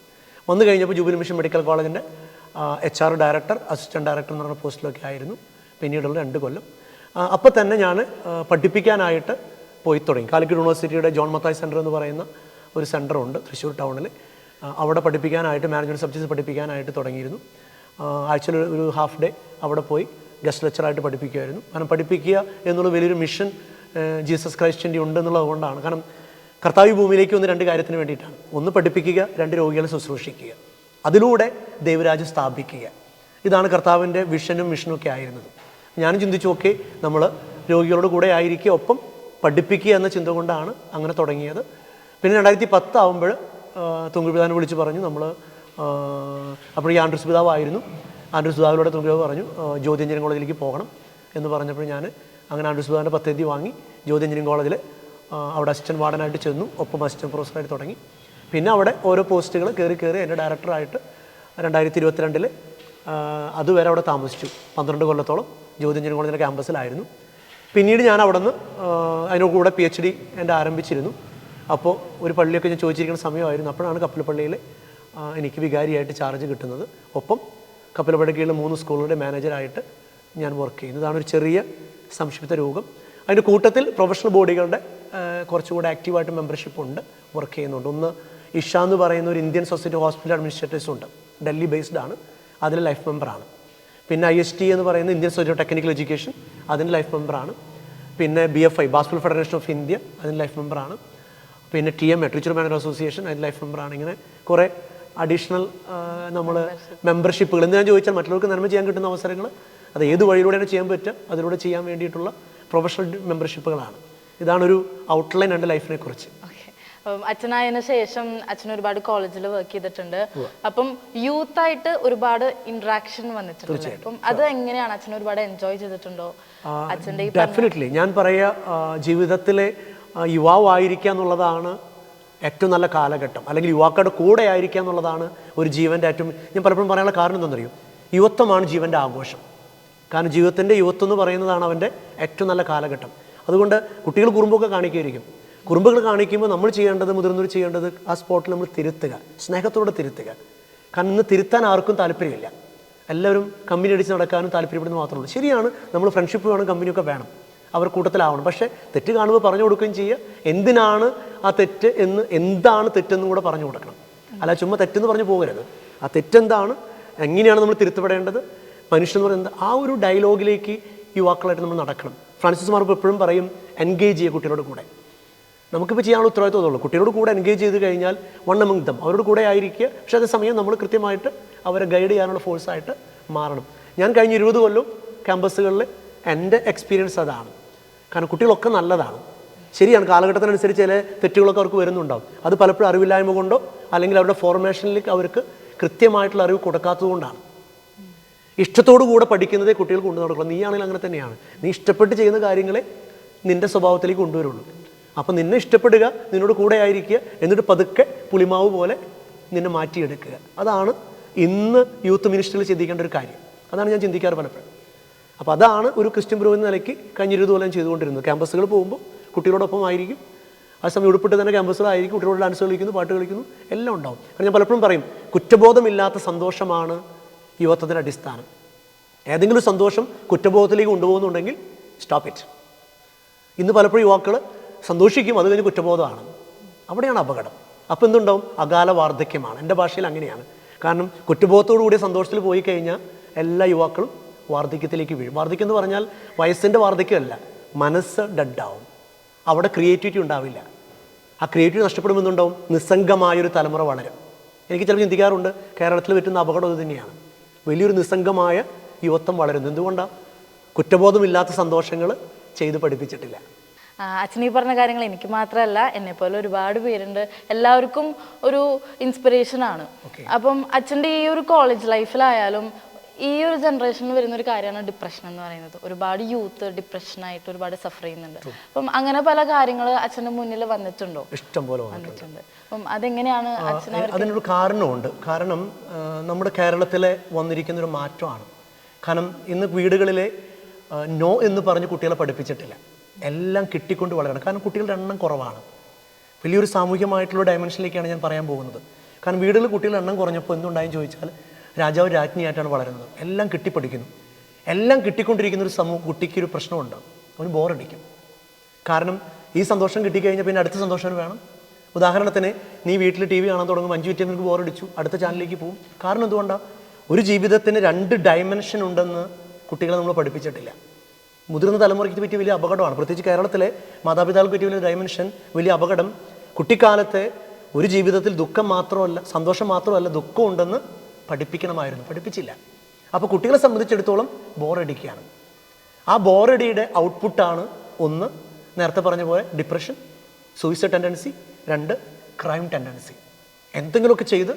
വന്നു കഴിഞ്ഞപ്പോൾ ജൂബിലി മിഷൻ മെഡിക്കൽ കോളേജിൻ്റെ HR ഡയറക്ടർ, അസിസ്റ്റൻറ്റ് ഡയറക്ടർ എന്ന് പറഞ്ഞ പോസ്റ്റിലൊക്കെ ആയിരുന്നു പിന്നീടുള്ള 2 കൊല്ലം. അപ്പോൾ തന്നെ ഞാൻ പഠിപ്പിക്കാനായിട്ട് പോയി തുടങ്ങി. കാലിക്കറ്റ് യൂണിവേഴ്സിറ്റിയുടെ ജോൺ മത്തായി സെൻറ്റർ എന്ന് പറയുന്ന ഒരു സെൻറ്ററുണ്ട് തൃശ്ശൂർ ടൗണിൽ. അവിടെ പഠിപ്പിക്കാനായിട്ട് മാനേജ്മെൻറ്റ് സബ്ജക്ട്സ് പഠിപ്പിക്കാനായിട്ട് തുടങ്ങിയിരുന്നു. ആഴ്ചയിൽ ഒരു ഹാഫ് ഡേ അവിടെ പോയി ഗസ്റ്റ് ലെക്ചറായിട്ട് പഠിപ്പിക്കുമായിരുന്നു. കാരണം പഠിപ്പിക്കുക എന്നുള്ള വലിയൊരു മിഷൻ ജീസസ് ക്രൈസ്റ്റിൻ്റെ ഉണ്ടെന്നുള്ളത് കൊണ്ടാണ്. കാരണം കർത്താവ് ഭൂമിയിലേക്ക് വന്ന് 2 കാര്യത്തിന് വേണ്ടിയിട്ടാണ്. ഒന്ന് പഠിപ്പിക്കുക, 2 രോഗികളെ ശുശ്രൂഷിക്കുക, അതിലൂടെ ദൈവരാജ്യം സ്ഥാപിക്കുക. ഇതാണ് കർത്താവിൻ്റെ വിഷനും മിഷനും ഒക്കെ ആയിരുന്നത്. ഞാനും ചിന്തിച്ചു, ഓക്കെ നമ്മൾ രോഗികളോട് കൂടെ ആയിരിക്കുക, ഒപ്പം പഠിപ്പിക്കുക എന്ന ചിന്ത കൊണ്ടാണ് അങ്ങനെ തുടങ്ങിയത്. പിന്നെ 2010 ആകുമ്പോൾ തുങ്കുപിതാവിനെ വിളിച്ച് പറഞ്ഞു നമ്മൾ, അപ്പോൾ ഈ ആൻഡ്രൂസ് പിതാവായിരുന്നു. ആൻഡ്രൂസ് പിതാവിലൂടെ തുങ്കുപിതാവ് പറഞ്ഞു ജ്യോതി എഞ്ചിനീയറിംഗ് കോളേജിലേക്ക് പോകണം എന്ന് പറഞ്ഞപ്പോൾ ഞാൻ അങ്ങനെ ആൻഡ്രൂസ് പിതാവിൻ്റെ പദ്ധതി വാങ്ങി ജ്യോതി എഞ്ചിനീയറിംഗ് കോളേജിൽ അവിടെ അസിസ്റ്റൻറ്റ് വാർഡനായിട്ട് ചെന്നു, ഒപ്പം അസിസ്റ്റൻറ്റ് പ്രൊഫസറായിട്ട് തുടങ്ങി. പിന്നെ അവിടെ ഓരോ പോസ്റ്റുകൾ കയറി എൻ്റെ ഡയറക്ടറായിട്ട് 2022 അതുവരെ അവിടെ താമസിച്ചു. 12 കൊല്ലത്തോളം ജ്യോതി എഞ്ചിനീയറിംഗ് കോളേജിൻ്റെ ക്യാമ്പസിലായിരുന്നു. പിന്നീട് ഞാൻ അവിടെ നിന്ന് അതിനോട് കൂടെ PhD എൻ്റെ ആരംഭിച്ചിരുന്നു. അപ്പോൾ ഒരു പള്ളിയൊക്കെ ഞാൻ ചോദിച്ചിരിക്കുന്ന സമയമായിരുന്നു. അപ്പോഴാണ് കപ്പലപ്പള്ളിയിൽ എനിക്ക് വികാരിയായിട്ട് ചാർജ് കിട്ടുന്നത്. ഒപ്പം കപ്പലപ്പള്ളിക്ക് കീഴിൽ 3 സ്കൂളുകളുടെ മാനേജറായിട്ട് ഞാൻ വർക്ക് ചെയ്യുന്നു. ഇതാണ് ഒരു ചെറിയ സംക്ഷിപ്ത രൂപം. അതിൻ്റെ കൂട്ടത്തിൽ പ്രൊഫഷണൽ ബോഡികളുടെ കുറച്ചുകൂടെ ആക്റ്റീവായിട്ട് മെമ്പർഷിപ്പ് ഉണ്ട്, വർക്ക് ചെയ്യുന്നുണ്ട്. ഒന്ന് ഇഷ എന്ന് പറയുന്ന ഒരു ഇന്ത്യൻ സൊസൈറ്റി ഹോസ്പിറ്റൽ അഡ്മിനിസ്ട്രേറ്റേഴ്സ് ഉണ്ട്, ഡൽഹി ബേസ്ഡ് ആണ്, അതിൽ ലൈഫ് മെമ്പറാണ്. പിന്നെ IST എന്ന് പറയുന്ന Indian society of technical education, അതിന് ലൈഫ് മെമ്പറാണ്. പിന്നെ BFI basket federation of India, അതിന് ലൈഫ് മെമ്പറാണ്. പിന്നെ TMA ടീച്ചർ മാനേജർ അസോസിയേഷൻ, അതിന് ലൈഫ് മെമ്പറാണ്. ഇങ്ങനെ കുറേ അഡീഷണൽ നമ്മൾ മെമ്പർഷിപ്പുകൾ. എന്തിനാ ചോദിച്ചാൽ മറ്റുള്ളവർക്ക് നന്മ ചെയ്യാൻ കിട്ടുന്ന അവസരങ്ങൾ അത് ഏത് വഴിയിലൂടെയാണ് ചെയ്യാൻ പറ്റുക, അതിലൂടെ ചെയ്യാൻ വേണ്ടിയിട്ടുള്ള പ്രൊഫഷണൽ മെമ്പർഷിപ്പുകളാണ്. ഇതാണൊരു ഔട്ട്ലൈൻ എൻ്റെ ലൈഫിനെ കുറിച്ച്. അച്ഛനായതിനു ശേഷം അച്ഛൻ ഒരുപാട് കോളേജിൽ വർക്ക് ചെയ്തിട്ടുണ്ട്. അപ്പം യൂത്തായിട്ട് ഒരുപാട് ഇന്ററാക്ഷൻ വന്നിട്ടുണ്ട്. അപ്പം അത് എങ്ങനെയാണ് അച്ഛൻ ഒരുപാട് എൻജോയ് ചെയ്തിട്ടുണ്ടോ അച്ഛൻ്റെ? ഡെഫിനറ്റ്ലി. ഞാൻ പറയുക ജീവിതത്തിലെ യുവാവായിരിക്കുക എന്നുള്ളതാണ് ഏറ്റവും നല്ല കാലഘട്ടം, അല്ലെങ്കിൽ യുവാക്കളുടെ കൂടെ ആയിരിക്കുക എന്നുള്ളതാണ് ഒരു ജീവൻ്റെ ഏറ്റവും, ഞാൻ പലപ്പോഴും പറയാനുള്ള കാരണം എന്താണെന്നറിയോ, യുവത്വമാണ് ജീവൻ്റെ ആഘോഷം. കാരണം ജീവിതത്തിൻ്റെ യുവത്വം എന്ന് പറയുന്നതാണ് അവൻ്റെ ഏറ്റവും നല്ല കാലഘട്ടം. അതുകൊണ്ട് കുട്ടികൾ കുറുമ്പൊക്കെ കാണിക്കുമായിരിക്കും. കുറുമ്പുകൾ കാണിക്കുമ്പോൾ നമ്മൾ ചെയ്യേണ്ടത്, മുതിർന്നവർ ചെയ്യേണ്ടത് ആ സ്പോട്ടിൽ നമ്മൾ തിരുത്തുക, സ്നേഹത്തോടെ തിരുത്തുക. കാരണം ഇന്ന് തിരുത്താൻ ആർക്കും താല്പര്യമില്ല. എല്ലാവരും കമ്പനി അടിച്ച് നടക്കാനും താല്പര്യപ്പെടുന്നത് മാത്രമേ ഉള്ളൂ. ശരിയാണ്, നമ്മൾ ഫ്രണ്ട്ഷിപ്പ് വേണം, കമ്പനിയൊക്കെ വേണം, അവർ കൂട്ടത്തിലാവണം. പക്ഷേ തെറ്റ് കാണുമ്പോൾ പറഞ്ഞു കൊടുക്കുകയും ചെയ്യുക, എന്തിനാണ് ആ തെറ്റ് എന്ന്, എന്താണ് തെറ്റെന്നും കൂടെ പറഞ്ഞു കൊടുക്കണം. അല്ല ചുമ്മാ തെറ്റെന്ന് പറഞ്ഞു പോകരുത്. ആ തെറ്റെന്താണ്, എങ്ങനെയാണ് നമ്മൾ തിരുത്തപ്പെടേണ്ടത്, മനുഷ്യൻ എന്ന് പറയുന്നത്, ആ ഒരു ഡയലോഗിലേക്ക് യുവാക്കളായിട്ട് നമ്മൾ നടക്കണം. ഫ്രാൻസിസ് മാർ എപ്പോഴും പറയും എൻഗേജ് ചെയ്യുക കുട്ടികളുടെ കൂടെ. നമുക്കിപ്പോൾ ചെയ്യാനുള്ള ഉത്തരവാദിത്വമുള്ളൂ. കുട്ടികളോട് കൂടെ എൻഗേജ് ചെയ്ത് കഴിഞ്ഞാൽ വൺ എമംഗ് ദം, അവരോട് കൂടെ ആയിരിക്കുക. പക്ഷേ അതേസമയം നമ്മൾ കൃത്യമായിട്ട് അവരെ ഗൈഡ് ചെയ്യാനുള്ള ഫോഴ്സായിട്ട് മാറണം. ഞാൻ കഴിഞ്ഞ 20 കൊല്ലം ക്യാമ്പസുകളിൽ എൻ്റെ എക്സ്പീരിയൻസ് അതാണ്. കാരണം കുട്ടികളൊക്കെ നല്ലതാണ്, ശരിയാണ്, കാലഘട്ടത്തിനനുസരിച്ച് ചില തെറ്റുകളൊക്കെ അവർക്ക് വരുന്നുണ്ടാവും. അത് പലപ്പോഴും അറിവില്ലായ്മ കൊണ്ടോ അല്ലെങ്കിൽ അവരുടെ ഫോർമേഷനിലേക്ക് അവർക്ക് കൃത്യമായിട്ടുള്ള അറിവ് കൊടുക്കാത്തത് കൊണ്ടാണ്. ഇഷ്ടത്തോടു കൂടെ പഠിക്കുന്നതേ കുട്ടികൾ കൊണ്ടു നടക്കുള്ളൂ. നീയാണെങ്കിൽ അങ്ങനെ തന്നെയാണ്. നീ ഇഷ്ടപ്പെട്ട് ചെയ്യുന്ന കാര്യങ്ങളെ നിൻ്റെ സ്വഭാവത്തിലേക്ക് കൊണ്ടുവരുള്ളൂ. അപ്പം നിന്നെ ഇഷ്ടപ്പെടുക, നിന്നോട് കൂടെ ആയിരിക്കുക, എന്നിട്ട് പതുക്കെ പുളിമാവ് പോലെ നിന്നെ മാറ്റിയെടുക്കുക. അതാണ് ഇന്ന് യൂത്ത് മിനിസ്ട്രിയിൽ ചിന്തിക്കേണ്ട ഒരു കാര്യം. അതാണ് ഞാൻ ചിന്തിക്കാറ് പലപ്പോഴും. അപ്പോൾ അതാണ് ഒരു ക്രിസ്ത്യൻ പുരോഹിത നിലയ്ക്ക് കഴിഞ്ഞ 20 കൊല്ലം ചെയ്തുകൊണ്ടിരുന്നത്. ക്യാമ്പസുകൾ പോകുമ്പോൾ കുട്ടികളോടൊപ്പം ആയിരിക്കും, ആ സമയം ഉൾപ്പെട്ട് തന്നെ ക്യാമ്പസുകളായിരിക്കും, കുട്ടികളോട് ഡാൻസ് കളിക്കുന്നു, പാട്ട് കളിക്കുന്നു, എല്ലാം ഉണ്ടാവും. കാരണം ഞാൻ പലപ്പോഴും പറയും, കുറ്റബോധമില്ലാത്ത സന്തോഷമാണ് യുവത്വത്തിൻ്റെ അടിസ്ഥാനം. ഏതെങ്കിലും സന്തോഷം കുറ്റബോധത്തിലേക്ക് കൊണ്ടുപോകുന്നുണ്ടെങ്കിൽ സ്റ്റോപ്പ് ഇറ്റ്. ഇന്ന് പലപ്പോഴും യുവാക്കൾ സന്തോഷിക്കും, അത് കഴിഞ്ഞ് കുറ്റബോധമാണ്. അവിടെയാണ് അപകടം. അപ്പോൾ എന്തുണ്ടാവും? അകാല വാർദ്ധക്യമാണ്. എൻ്റെ ഭാഷയിൽ അങ്ങനെയാണ്. കാരണം കുറ്റബോധത്തോടു കൂടിയ സന്തോഷത്തിൽ പോയി കഴിഞ്ഞാൽ എല്ലാ യുവാക്കളും വാർദ്ധക്യത്തിലേക്ക് വീഴും. വാർദ്ധക്യം എന്ന് പറഞ്ഞാൽ വയസ്സിൻ്റെ വാർദ്ധക്യമല്ല, മനസ്സ് ഡെഡാവും, അവിടെ ക്രിയേറ്റിവിറ്റി ഉണ്ടാവില്ല. ആ ക്രിയേറ്റിവിറ്റി നഷ്ടപ്പെടുമെന്നുണ്ടാവും, നിസ്സംഗമായൊരു തലമുറ വളരും. എനിക്ക് ചിലപ്പോൾ ചിന്തിക്കാറുണ്ട്, കേരളത്തിൽ പറ്റുന്ന അപകടം ഇത് തന്നെയാണ്. വലിയൊരു നിസ്സംഗമായ യുവത്വം വളരുന്നു. എന്തുകൊണ്ടാണ്? കുറ്റബോധമില്ലാത്ത സന്തോഷങ്ങൾ ചെയ്ത് പഠിപ്പിച്ചിട്ടില്ല. അച്ഛനീ പറഞ്ഞ കാര്യങ്ങൾ എനിക്ക് മാത്രമല്ല, എന്നെപ്പോലെ ഒരുപാട് പേരുണ്ട്, എല്ലാവർക്കും ഒരു ഇൻസ്പിറേഷനാണ്. അപ്പം അച്ഛൻ്റെ ഈ ഒരു കോളേജ് ലൈഫിലായാലും ഈ ഒരു ജനറേഷനിൽ വരുന്ന ഒരു കാര്യമാണ് ഡിപ്രഷൻ എന്ന് പറയുന്നത്. ഒരുപാട് യൂത്ത് ഡിപ്രഷനായിട്ട് ഒരുപാട് സഫർ ചെയ്യുന്നുണ്ട്. അപ്പം അങ്ങനെ പല കാര്യങ്ങൾ അച്ഛൻ്റെ മുന്നിൽ വന്നിട്ടുണ്ടോ? ഇഷ്ടം പോലെ വന്നിട്ടുണ്ട്. അപ്പം അതെങ്ങനെയാണ് അച്ഛൻ? അതിനൊരു കാരണമുണ്ട്. കാരണം നമ്മുടെ കേരളത്തിലെ വന്നിരിക്കുന്ന ഒരു മാറ്റമാണ്. കാരണം ഇന്ന് വീടുകളിലെ നോ എന്ന് പറഞ്ഞ് കുട്ടികളെ പഠിപ്പിച്ചിട്ടില്ല, എല്ലാം കിട്ടിക്കൊണ്ട് വളരണം. കാരണം കുട്ടികളുടെ എണ്ണം കുറവാണ്. വലിയൊരു സാമൂഹികമായിട്ടുള്ള ഡയമെൻഷനിലേക്കാണ് ഞാൻ പറയാൻ പോകുന്നത്. കാരണം വീടുകളിൽ കുട്ടികളുടെ എണ്ണം കുറഞ്ഞപ്പോൾ എന്തുണ്ടായെന്ന് ചോദിച്ചാൽ രാജാവ് രാജ്ഞിയായിട്ടാണ് വളരുന്നത്. എല്ലാം കിട്ടിപ്പഠിക്കുന്നു. എല്ലാം കിട്ടിക്കൊണ്ടിരിക്കുന്ന ഒരു കുട്ടിക്കൊരു പ്രശ്നമുണ്ട്, അവന് ബോറടിക്കും. കാരണം ഈ സന്തോഷം കിട്ടിക്കഴിഞ്ഞാൽ പിന്നെ അടുത്ത സന്തോഷം വേണം. ഉദാഹരണത്തിന് നീ വീട്ടിൽ ടി വി കാണാൻ തുടങ്ങും, 5 മിനിറ്റ് നിനക്ക് ബോറടിച്ചു, അടുത്ത ചാനലിലേക്ക് പോകും. കാരണം എന്തുകൊണ്ടാണ്? ഒരു ജീവിതത്തിന് 2 ഡയമെൻഷൻ ഉണ്ടെന്ന് കുട്ടികളെ നമ്മൾ പഠിപ്പിച്ചിട്ടില്ല. മുതിർന്ന തലമുറയ്ക്ക് പറ്റിയ വലിയ അപകടമാണ്. പ്രത്യേകിച്ച് കേരളത്തിലെ മാതാപിതാക്കൾക്ക് പറ്റിയ വലിയ ഡയമെൻഷൻ, വലിയ അപകടം. കുട്ടിക്കാലത്തെ ഒരു ജീവിതത്തിൽ ദുഃഖം മാത്രമല്ല, സന്തോഷം മാത്രമല്ല, ദുഃഖം ഉണ്ടെന്ന് പഠിപ്പിക്കണമായിരുന്നു, പഠിപ്പിച്ചില്ല. അപ്പോൾ കുട്ടികളെ സംബന്ധിച്ചിടത്തോളം ബോറടിക്കുകയാണ്. ആ ബോറടിയുടെ ഔട്ട്പുട്ടാണ് ഒന്ന്, നേരത്തെ പറഞ്ഞ പോലെ depression, suicide tendency, 2 crime tendency. എന്തെങ്കിലുമൊക്കെ ചെയ്ത്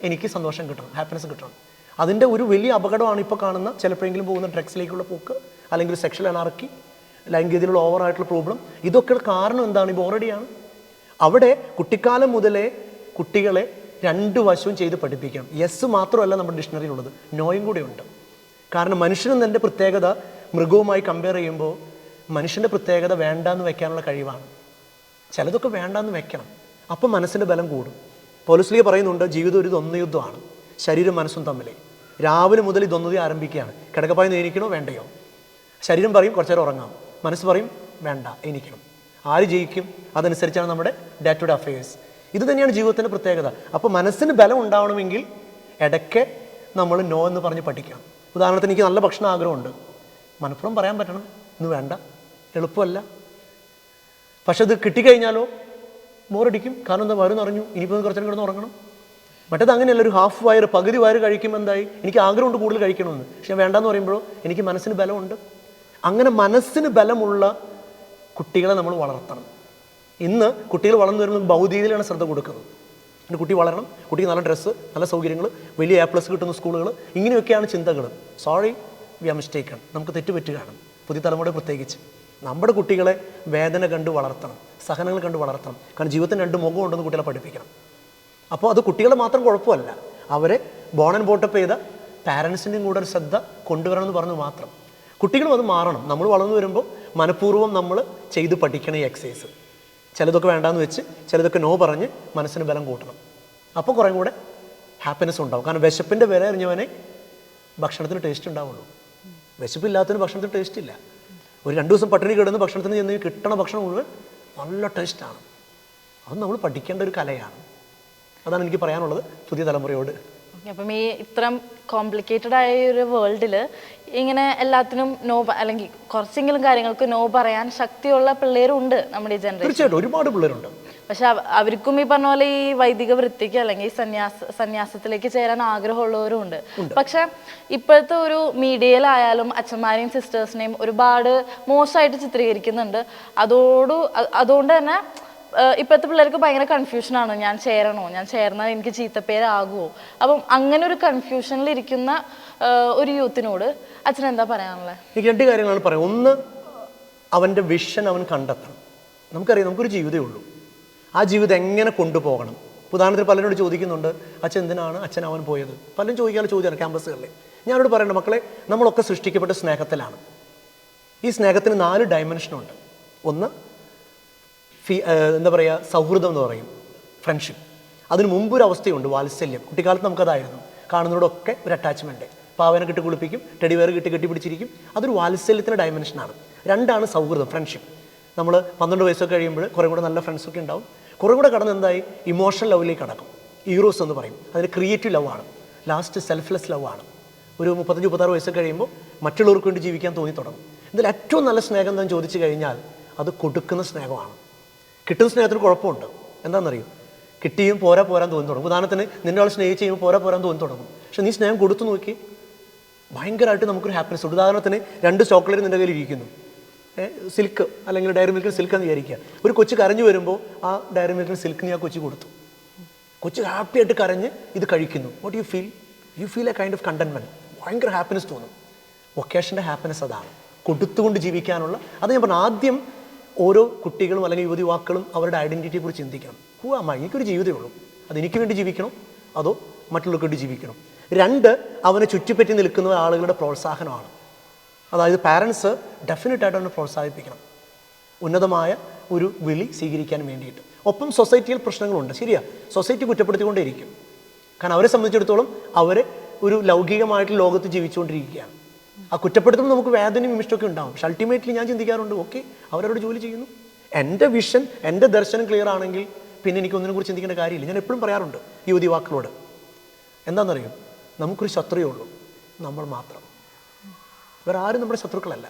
എനിക്ക് സന്തോഷം കിട്ടണം, ഹാപ്പിനെസ് കിട്ടണം. അതിൻ്റെ ഒരു വലിയ അപകടമാണ് ഇപ്പോൾ കാണുന്ന ചിലപ്പോഴെങ്കിലും പോകുന്ന ഡ്രഗ്സിലേക്കുള്ള പോക്ക്, അല്ലെങ്കിൽ സെക്ഷൽ അനാർക്കി, ലൈംഗികതയിലുള്ള ഓവറായിട്ടുള്ള പ്രോബ്ലം. ഇതൊക്കെ കാരണം എന്താണ്? ഈ ബോറടിയാണ്. അവിടെ കുട്ടിക്കാലം മുതലേ കുട്ടികളെ 2 വശവും ചെയ്ത് പഠിപ്പിക്കണം. യെസ് മാത്രമല്ല നമ്മുടെ ഡിക്ഷണറിയിലുള്ളത്, നോയും കൂടെ ഉണ്ട്. കാരണം മനുഷ്യനെന്നതിൻ്റെ പ്രത്യേകത മൃഗവുമായി കമ്പയർ ചെയ്യുമ്പോൾ മനുഷ്യൻ്റെ പ്രത്യേകത വേണ്ടാന്ന് വെക്കാനുള്ള കഴിവാണ്. ചിലതൊക്കെ വേണ്ടാന്ന് വെക്കണം, അപ്പം മനസ്സിൻ്റെ ബലം കൂടും. പൗലോസ് പറയുന്നുണ്ട്, ജീവിതം ഒരു ദ്വന്ദ്വയുദ്ധമാണ്, ശരീരം മനസ്സും തമ്മിൽ. രാവിലെ മുതൽ ഈ ദ്വന്ദ്വത ആരംഭിക്കുകയാണ്. കിടക്കപ്പായി എണീക്കണോ വേണ്ടയോ? ശരീരം പറയും കുറച്ചു നേരം ഉറങ്ങാം, മനസ്സ് പറയും വേണ്ട എണീക്കണം. ആര് ജയിക്കും? അതനുസരിച്ചാണ് നമ്മുടെ ഡേ ടു ഡേ അഫയേഴ്സ്. ഇത് തന്നെയാണ് ജീവിതത്തിൻ്റെ പ്രത്യേകത. അപ്പോൾ മനസ്സിന് ബലം ഉണ്ടാവണമെങ്കിൽ ഇടയ്ക്ക് നമ്മൾ നോ എന്ന് പറഞ്ഞ് പഠിക്കണം. ഉദാഹരണത്തിന് എനിക്ക് നല്ല ഭക്ഷണം ആഗ്രഹമുണ്ട്, മനഃപ്പുറം പറയാൻ പറ്റണം ഇന്ന് വേണ്ട, എളുപ്പമല്ല. പക്ഷെ അത് കിട്ടിക്കഴിഞ്ഞാലോ ബോറടിക്കും. കാരണം എന്താ? വയറ് നിറഞ്ഞു, ഇനിയിപ്പോൾ കുറച്ചു നേരം കിടന്ന് ഉറങ്ങണം. മറ്റേത് അങ്ങനെയല്ല, ഒരു ഹാഫ് വയർ, പകുതി വയർ കഴിക്കുമ്പോൾ എന്തായി? എനിക്ക് ആഗ്രഹമുണ്ട് കൂടുതൽ കഴിക്കണമെന്ന്, പക്ഷെ വേണ്ടാന്ന് പറയുമ്പോഴോ എനിക്ക് മനസ്സിന് ബലമുണ്ട്. അങ്ങനെ മനസ്സിന് ബലമുള്ള കുട്ടികളെ നമ്മൾ വളർത്തണം. ഇന്ന് കുട്ടികൾ വളർന്നു വരുന്നത് ഭൗതികതയിലാണ് ശ്രദ്ധ കൊടുക്കുന്നത്. എൻ്റെ കുട്ടി വളരണം, കുട്ടിക്ക് നല്ല ഡ്രസ്സ്, നല്ല സൗകര്യങ്ങൾ, വലിയ A+ കിട്ടുന്ന സ്കൂളുകൾ, ഇങ്ങനെയൊക്കെയാണ് ചിന്തകൾ. Sorry, we are mistaken. നമുക്ക് തെറ്റുപറ്റുകയാണ്, പുതിയ തലമുറ പ്രത്യേകിച്ച്. നമ്മുടെ കുട്ടികളെ വേദന കണ്ട് വളർത്തണം, സഹനങ്ങൾ കണ്ട് വളർത്തണം. കാരണം ജീവിതത്തിന് 2 മുഖം ഉണ്ടെന്ന് കുട്ടികളെ പഠിപ്പിക്കണം. അപ്പോൾ അത് കുട്ടികളെ മാത്രം കുഴപ്പമല്ല, അവരെ ബോൺ ആൻഡ് ബോട്ടപ്പ് ചെയ്ത പാരൻസിൻ്റെയും കൂടെ ഒരു ശ്രദ്ധ കൊണ്ടുവരണമെന്ന് പറഞ്ഞു മാത്രം. കുട്ടികളും അത് മാറണം. നമ്മൾ വളർന്നു വരുമ്പോൾ മനഃപൂർവ്വം നമ്മൾ ചെയ്ത് പഠിക്കണം ഈ എക്സസൈസ്. ചിലതൊക്കെ വേണ്ടാന്ന് വെച്ച്, ചിലതൊക്കെ നോ പറഞ്ഞ് മനസ്സിന് ബലം കൂട്ടണം. അപ്പോൾ കുറേ കൂടെ ഹാപ്പിനെസ് ഉണ്ടാവും. കാരണം വിശപ്പിൻ്റെ വില അറിഞ്ഞവനെ ഭക്ഷണത്തിന് ടേസ്റ്റ് ഉണ്ടാവുള്ളൂ. വിശപ്പില്ലാത്തതിന് ഭക്ഷണത്തിന് ടേസ്റ്റ് ഇല്ല. ഒരു 2 ദിവസം പട്ടിണി കിടന്ന് ഭക്ഷണത്തിന് ചെന്ന് കിട്ടണ ഭക്ഷണം മുഴുവൻ നല്ല ടേസ്റ്റാണ്. അത് നമ്മൾ പഠിക്കേണ്ട ഒരു കലയാണ്. അതാണ് എനിക്ക് പറയാനുള്ളത് പുതിയ തലമുറയോട്. അപ്പം ഈ ഇത്രയും കോംപ്ലിക്കേറ്റഡ് ആയ ഒരു വേൾഡിൽ ഇങ്ങനെ എല്ലാത്തിനും നോ, അല്ലെങ്കിൽ കുറച്ചെങ്കിലും കാര്യങ്ങൾക്ക് നോ പറയാൻ ശക്തിയുള്ള പിള്ളേരുണ്ട് നമ്മുടെ ഈ ജനറേഷൻ. തീർച്ചയായിട്ടും ഒരുപാട് പിള്ളേരുണ്ട്. പക്ഷെ അവർക്കും ഈ പറഞ്ഞ പോലെ ഈ വൈദിക വൃത്തിക്ക് അല്ലെങ്കിൽ സന്യാസത്തിലേക്ക് ചേരാൻ ആഗ്രഹമുള്ളവരും ഉണ്ട്. പക്ഷെ ഇപ്പോഴത്തെ ഒരു മീഡിയയിലായാലും അച്ഛന്മാരെയും സിസ്റ്റേഴ്സിനെയും ഒരുപാട് മോശമായിട്ട് ചിത്രീകരിക്കുന്നുണ്ട്. അതുകൊണ്ട് തന്നെ ഇപ്പോഴത്തെ പിള്ളേർക്ക് ഭയങ്കര കൺഫ്യൂഷനാണ്, ഞാൻ ചേരണോ, ഞാൻ ചേർന്നാൽ എനിക്ക് ചീത്തപ്പേരാകുമോ. അപ്പം അങ്ങനെ ഒരു കൺഫ്യൂഷനിലിരിക്കുന്ന ഒരു യൂത്തിനോട് അച്ഛൻ എന്താ പറയാനുള്ളത്? എനിക്ക് 2 കാര്യങ്ങളാണ് പറയാം. ഒന്ന്, അവൻ്റെ വിഷൻ അവൻ കണ്ടെത്തണം. നമുക്കറിയാം, നമുക്കൊരു ജീവിതമേ ഉള്ളൂ. ആ ജീവിതം എങ്ങനെ കൊണ്ടുപോകണം? ഉദാഹരണത്തിന് പലരോട് ചോദിക്കുന്നുണ്ട്, അച്ഛൻ എന്തിനാണ് അച്ഛൻ അവൻ പോയത്? പലരും ചോദിക്കാനുള്ള ചോദ്യമാണ് ക്യാമ്പസുകളിൽ. ഞാനോട് പറയണ്ട, മക്കളെ, നമ്മളൊക്കെ സൃഷ്ടിക്കപ്പെട്ട സ്നേഹത്തിലാണ്. ഈ സ്നേഹത്തിന് 4 ഡയമെൻഷനുണ്ട്. ഒന്ന് എന്താ പറയുക, സൗഹൃദം എന്ന് പറയും, ഫ്രണ്ട്ഷിപ്പ്. അതിന് മുമ്പൊരു അവസ്ഥയുണ്ട്, വാത്സല്യം. കുട്ടിക്കാലത്ത് നമുക്കതായിരുന്നു. കാണുന്നതോടൊക്കെ ഒരു അറ്റാച്ച്മെൻറ്റ്, പാവനെ കിട്ടി കുളിപ്പിക്കും, ടെഡിവെയർ കെട്ടിപ്പിടിച്ചിരിക്കും. അതൊരു വാത്സല്യത്തിൻ്റെ ഡയമെൻഷനാണ്. 2 സൗഹൃദം, ഫ്രണ്ട്ഷിപ്പ്. നമ്മൾ 12 വയസ്സൊക്കെ കഴിയുമ്പോൾ കുറേ കൂടെ നല്ല ഫ്രണ്ട്സൊക്കെ ഉണ്ടാവും. കുറേ കൂടെ കടന്ന് എന്തായി ഇമോഷണൽ ലവിലേക്ക് കടക്കും. ഈറോസ് എന്ന് പറയും. അതിന് ക്രിയേറ്റീവ് ലവ് ആണ്. ലാസ്റ്റ് സെൽഫ്ലെസ് ലവ് ആണ്. ഒരു 35-36 വയസ്സ് കഴിയുമ്പോൾ മറ്റുള്ളവർക്ക് വേണ്ടി ജീവിക്കാൻ തോന്നി തുടങ്ങും. ഇതിൽ ഏറ്റവും നല്ല സ്നേഹം എന്താണെന്ന് ചോദിച്ചു കഴിഞ്ഞാൽ അത് കൊടുക്കുന്ന സ്നേഹമാണ്. കിട്ടുന്ന സ്നേഹത്തിന് കുഴപ്പമുണ്ട്. എന്താണെന്നറിയും, കിട്ടിയും പോരാൻ തോന്നി തുടങ്ങും. ഉദാഹരണത്തിന് നിന്നെ ആൾ സ്നേഹിച്ച് കഴിയുമ്പോൾ പോരാൻ തോന്നി തുടങ്ങും. പക്ഷെ നീ സ്നേഹം കൊടുത്തു നോക്കി, ഭയങ്കരമായിട്ട് നമുക്കൊരു ഹാപ്പിനെസ് ഉണ്ട്. ഉദാഹരണത്തിന് 2 ചോക്ലേറ്റ് നിൻ്റെ കയ്യിൽ ഇരിക്കുന്നു, സിൽക്ക് അല്ലെങ്കിൽ ഡയറി മിൽക്കിന് സിൽക്ക് എന്ന് വിചാരിക്കുക. ഒരു കൊച്ചു കരഞ്ഞു വരുമ്പോൾ ആ ഡയറി മിൽക്കിന് സിൽക്ക് നീ ആ കൊച്ചു കൊടുത്തു. കൊച്ചു ഹാപ്പിയായിട്ട് കരഞ്ഞ് ഇത് കഴിക്കുന്നു. What you feel? You feel A kind of containment. ഭയങ്കര ഹാപ്പിനെസ് തോന്നും. വൊക്കേഷൻ്റെ ഹാപ്പിനെസ് അതാണ്, കൊടുത്തുകൊണ്ട് ജീവിക്കാനുള്ള. അത് ഞാൻ പറഞ്ഞു, ആദ്യം ഓരോ കുട്ടികളും അല്ലെങ്കിൽ യുവാക്കളും അവരുടെ ഐഡൻറ്റിറ്റിയെക്കുറിച്ച് ചിന്തിക്കണം. എനിക്കൊരു ജീവിതമേ ഉള്ളൂ, അത് എനിക്ക് വേണ്ടി ജീവിക്കണം അതോ മറ്റുള്ളവർക്ക് വേണ്ടി ജീവിക്കണം. 2, അവനെ ചുറ്റിപ്പറ്റി നിൽക്കുന്ന ആളുകളുടെ പ്രോത്സാഹനമാണ്. അതായത് പാരൻസ് ഡെഫിനറ്റായിട്ട് അവനെ പ്രോത്സാഹിപ്പിക്കണം ഉന്നതമായ ഒരു വിളി സ്വീകരിക്കാൻ വേണ്ടിയിട്ട്. ഒപ്പം സൊസൈറ്റിയിൽ പ്രശ്നങ്ങളുണ്ട്, ശരിയാ, സൊസൈറ്റി കുറ്റപ്പെടുത്തിക്കൊണ്ടേയിരിക്കും. കാരണം അവരെ സംബന്ധിച്ചിടത്തോളം അവർ ഒരു ലൗകികമായിട്ടുള്ള ലോകത്ത് ജീവിച്ചുകൊണ്ടിരിക്കുകയാണ്. ആ കുറ്റപ്പെടുത്തുമ്പോൾ നമുക്ക് വേദനയും ഇഷ്ടമൊക്കെ ഉണ്ടാകും. പക്ഷെ അൾട്ടിമേറ്റ്ലി ഞാൻ ചിന്തിക്കാറുണ്ട്, ഓക്കെ, അവരവരുടെ ജോലി ചെയ്യുന്നു. എൻ്റെ വിഷൻ, എൻ്റെ ദർശനം ക്ലിയർ ആണെങ്കിൽ പിന്നെ എനിക്ക് ഒന്നിനെ കുറിച്ച് ചിന്തിക്കേണ്ട കാര്യമില്ല. ഞാൻ എപ്പോഴും പറയാറുണ്ട് യുവാക്കളോട്, എന്താണെന്നറിയും, നമുക്കൊരു ശത്രുവേ ഉള്ളൂ, നമ്മൾ മാത്രം. വേറെ ആരും നമ്മുടെ ശത്രുക്കളല്ല.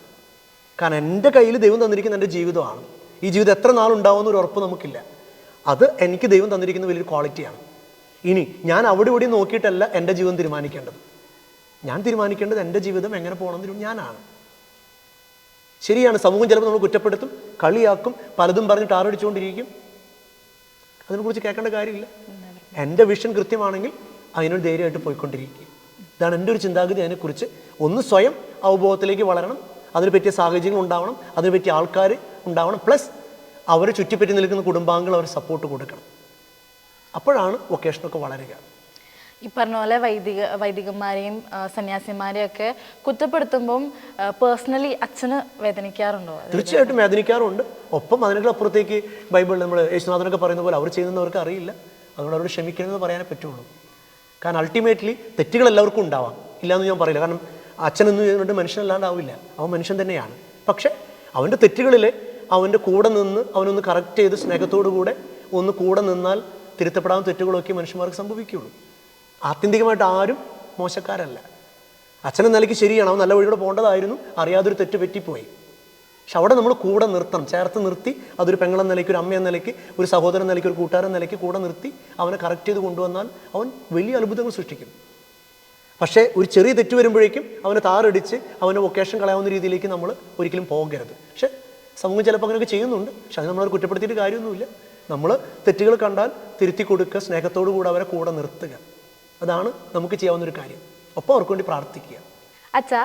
കാരണം എൻ്റെ കയ്യിൽ ദൈവം തന്നിരിക്കുന്ന എൻ്റെ ജീവിതമാണ്. ഈ ജീവിതം എത്ര നാളുണ്ടാവുമെന്ന് ഒരു ഉറപ്പ് നമുക്കില്ല. അത് എനിക്ക് ദൈവം തന്നിരിക്കുന്ന വലിയൊരു ക്വാളിറ്റിയാണ്. ഇനി ഞാൻ അവിടെ ഇവിടെ നോക്കിയിട്ടല്ല എൻ്റെ ജീവിതം തീരുമാനിക്കേണ്ടത്. ഞാൻ തീരുമാനിക്കേണ്ടത് എൻ്റെ ജീവിതം എങ്ങനെ പോകണമെന്ന് ഞാനാണ്. ശരിയാണ്, സമൂഹം ചിലപ്പോൾ നമ്മൾ കുറ്റപ്പെടുത്തും, കളിയാക്കും, പലതും പറഞ്ഞ് ടാറടിച്ചുകൊണ്ടിരിക്കും. അതിനെക്കുറിച്ച് കേൾക്കേണ്ട കാര്യമില്ല. എൻ്റെ വിഷൻ കൃത്യമാണെങ്കിൽ അതിനൊരു ധൈര്യമായിട്ട് പോയിക്കൊണ്ടിരിക്കുക. ഇതാണ് എൻ്റെ ഒരു ചിന്താഗതി. അതിനെക്കുറിച്ച് ഒന്ന് സ്വയം അവബോധത്തിലേക്ക് വളരണം, അതിന് പറ്റിയ സാഹചര്യങ്ങൾ ഉണ്ടാവണം, അതിന് പറ്റിയ ആൾക്കാർ ഉണ്ടാവണം, പ്ലസ് അവരെ ചുറ്റിപ്പറ്റി നിൽക്കുന്ന കുടുംബാംഗങ്ങൾ അവർ സപ്പോർട്ട് കൊടുക്കണം. അപ്പോഴാണ് വൊക്കേഷനൊക്കെ വളരുക. ഈ പറഞ്ഞ പോലെ വൈദികന്മാരെയും സന്യാസിമാരെയും ഒക്കെ കുറ്റപ്പെടുത്തുമ്പം പേഴ്സണലി അച്ഛന് വേദനിക്കാറുണ്ടോ? തീർച്ചയായിട്ടും വേദനിക്കാറുണ്ട്. ഒപ്പം അതിനൊക്കെ അപ്പുറത്തേക്ക് ബൈബിളിൽ നമ്മൾ യേശുനാഥനൊക്കെ പറയുന്ന പോലെ അവർ ചെയ്യുന്നവർക്ക് അറിയില്ല, അതുകൊണ്ട് അവരോട് ക്ഷമിക്കണമെന്ന് പറയാനേ പറ്റുള്ളൂ. കാരണം അൾട്ടിമേറ്റ്ലി തെറ്റുകൾ എല്ലാവർക്കും ഉണ്ടാവാം, ഇല്ലയെന്ന് ഞാൻ പറയില്ല. കാരണം അച്ഛനെന്ന് ചെയ്യുന്നുണ്ട് മനുഷ്യനല്ലാണ്ടാവില്ല, അവൻ മനുഷ്യൻ തന്നെയാണ്. പക്ഷെ അവൻ്റെ തെറ്റുകളിൽ അവൻ്റെ കൂടെ നിന്ന് അവനൊന്ന് കറക്റ്റ് ചെയ്ത് സ്നേഹത്തോടു കൂടെ ഒന്ന് കൂടെ നിന്നാൽ തിരുത്തപ്പെടാവുന്ന തെറ്റുകളൊക്കെ മനുഷ്യന്മാർക്ക് സംഭവിക്കുകയുള്ളൂ. ആത്യന്തികമായിട്ട് ആരും മോശക്കാരല്ല. അച്ഛനെന്ന നിലയ്ക്ക് ശരിയാണ്, അവൻ നല്ല വഴിയോടെ പോകേണ്ടതായിരുന്നു, അറിയാതൊരു തെറ്റ് പറ്റിപ്പോയി. പക്ഷെ അവിടെ നമ്മൾ കൂടെ നിർത്തണം, ചേർത്ത് നിർത്തി. അതൊരു പെങ്ങളെന്ന നിലയ്ക്ക്, ഒരു അമ്മയെന്ന നിലയ്ക്ക്, ഒരു സഹോദരൻ നിലയ്ക്ക്, ഒരു കൂട്ടുകാരൻ നിലയ്ക്ക് കൂടെ നിർത്തി അവനെ കറക്റ്റ് ചെയ്ത് കൊണ്ടുവന്നാൽ അവൻ വലിയ അത്ഭുതങ്ങൾ സൃഷ്ടിക്കും. പക്ഷേ ഒരു ചെറിയ തെറ്റ് വരുമ്പോഴേക്കും അവനെ താറടിച്ച് അവൻ്റെ വൊക്കേഷൻ കളയാവുന്ന രീതിയിലേക്ക് നമ്മൾ ഒരിക്കലും പോകരുത്. പക്ഷേ സമൂഹം ചിലപ്പോൾ അങ്ങനെയൊക്കെ ചെയ്യുന്നുണ്ട്. പക്ഷെ അത് നമ്മളവർ കുറ്റപ്പെടുത്തിയിട്ട് കാര്യമൊന്നുമില്ല. നമ്മൾ തെറ്റുകൾ കണ്ടാൽ തിരുത്തി കൊടുക്കുക, സ്നേഹത്തോടു കൂടെ അവരെ കൂടെ നിർത്തുക. അതാണ് നമുക്ക് ചെയ്യാവുന്നൊരു കാര്യം. ഒപ്പം അവർക്ക് വേണ്ടി പ്രാർത്ഥിക്കുക. അച്ഛാ,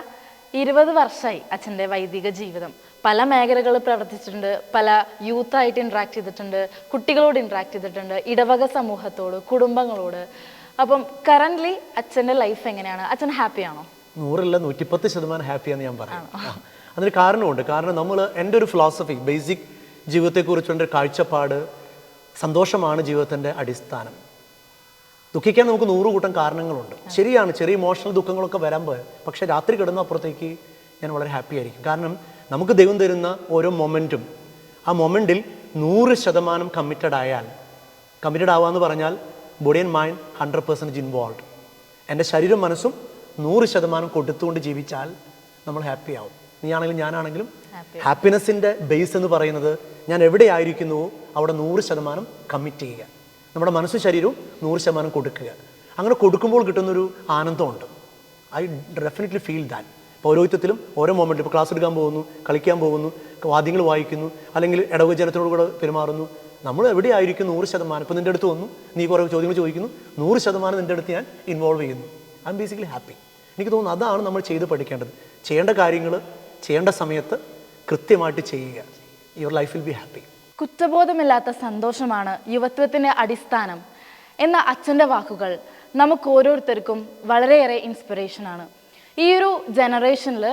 20 വർഷമായി അച്ഛൻ്റെ വൈദിക ജീവിതം. പല മേഖലകളിൽ പ്രവർത്തിച്ചിട്ടുണ്ട്, പല യൂത്തായിട്ട് ഇൻട്രാക്ട് ചെയ്തിട്ടുണ്ട്, കുട്ടികളോട് ഇൻട്രാക്ട് ചെയ്തിട്ടുണ്ട്, ഇടവക സമൂഹത്തോട്, കുടുംബങ്ങളോട്. അപ്പം കറൻ്റ്ലി അച്ഛൻ്റെ ലൈഫ് എങ്ങനെയാണ്? അച്ഛൻ ഹാപ്പിയാണോ? 100 110% ഹാപ്പിയാന്ന് ഞാൻ പറയാം. അതിന് കാരണമുണ്ട്. കാരണം എൻ്റെ ഒരു ഫിലോസഫി, ബേസിക് ജീവിതത്തെക്കുറിച്ചുള്ള ഒരു കാഴ്ചപ്പാട്, സന്തോഷമാണ് ജീവിതത്തിൻ്റെ അടിസ്ഥാനം. ദുഃഖിക്കാൻ നമുക്ക് 100 കൂട്ടം കാരണങ്ങളുണ്ട്. ശരിയാണ്, ചെറിയ ഇമോഷണൽ ദുഃഖങ്ങളൊക്കെ വരാൻ പോയത്. പക്ഷേ രാത്രി കിടന്ന അപ്പുറത്തേക്ക് ഞാൻ വളരെ ഹാപ്പി ആയിരിക്കും. കാരണം നമുക്ക് ദൈവം തരുന്ന ഓരോ മൊമെൻറ്റും, ആ മൊമെൻറ്റിൽ 100% കമ്മിറ്റഡ് ആയാൽ, കമ്മിറ്റഡ് ആവാന്ന് പറഞ്ഞാൽ ബോഡി ആൻഡ് മൈൻഡ് 100% ഇൻവോൾവ്, എൻ്റെ ശരീരം മനസ്സും 100% കൊടുത്തുകൊണ്ട് ജീവിച്ചാൽ നമ്മൾ ഹാപ്പി ആവും. നീ ആണെങ്കിലും ഞാനാണെങ്കിലും. ഹാപ്പിനെസ്സിൻ്റെ ബേസ് എന്ന് പറയുന്നത് ഞാൻ എവിടെ ആയിരിക്കുന്നുവോ അവിടെ 100% കമ്മിറ്റ് ചെയ്യുക, നമ്മുടെ മനസ്സും ശരീരവും 100% കൊടുക്കുക. അങ്ങനെ കൊടുക്കുമ്പോൾ കിട്ടുന്നൊരു ആനന്ദമുണ്ട്. I definitely feel that. പൗരോഹിത്യത്തിലും ഓരോ മൊമെൻറ്റും, ഇപ്പോൾ ക്ലാസ് എടുക്കാൻ പോകുന്നു, കളിക്കാൻ പോകുന്നു, വാദ്യങ്ങൾ വായിക്കുന്നു, അല്ലെങ്കിൽ ഇടവക ജനത്തിനോട് കൂടെ പെരുമാറുന്നു, നമ്മൾ എവിടെ ആയിരിക്കും 100%. ഇപ്പോൾ നിൻ്റെ അടുത്ത് വന്നു, നീ കുറേ ചോദ്യങ്ങൾ ചോദിക്കുന്നു, 100% നിൻ്റെ അടുത്ത് ഞാൻ ഇൻവോൾവ് ചെയ്യുന്നു. I M basically happy. എനിക്ക് തോന്നുന്നു അതാണ് നമ്മൾ ചെയ്ത് പഠിക്കേണ്ടത്. ചെയ്യേണ്ട കാര്യങ്ങൾ ചെയ്യേണ്ട സമയത്ത് കൃത്യമായിട്ട് ചെയ്യുക. Your life will be happy. കുറ്റബോധമില്ലാത്ത സന്തോഷമാണ് യുവത്വത്തിൻ്റെ അടിസ്ഥാനം എന്ന അച്ഛൻ്റെ വാക്കുകൾ നമുക്ക് ഓരോരുത്തർക്കും വളരെയേറെ ഇൻസ്പിറേഷനാണ്. ഈ ഒരു ജനറേഷനിൽ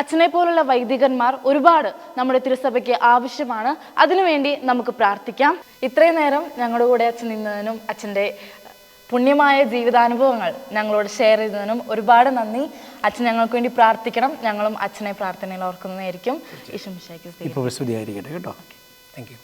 അച്ഛനെ പോലുള്ള വൈദികന്മാർ ഒരുപാട് നമ്മുടെ തിരുസഭയ്ക്ക് ആവശ്യമാണ്. അതിനുവേണ്ടി നമുക്ക് പ്രാർത്ഥിക്കാം. ഇത്രയും നേരം ഞങ്ങളുടെ കൂടെ അച്ഛൻ നിന്നതിനും അച്ഛൻ്റെ പുണ്യമായ ജീവിതാനുഭവങ്ങൾ ഞങ്ങളോട് ഷെയർ ചെയ്തതിനും ഒരുപാട് നന്ദി. അച്ഛൻ ഞങ്ങൾക്ക് വേണ്ടി പ്രാർത്ഥിക്കണം. ഞങ്ങളും അച്ഛനെ പ്രാർത്ഥനയിൽ ഓർക്കുന്നതായിരിക്കും. ഈശോ മിശിഹായ്ക്ക് സ്തുതി. ഇപ്പോൾ സ്തുതിയായിരിക്കട്ടെ കേട്ടോ. Thank you.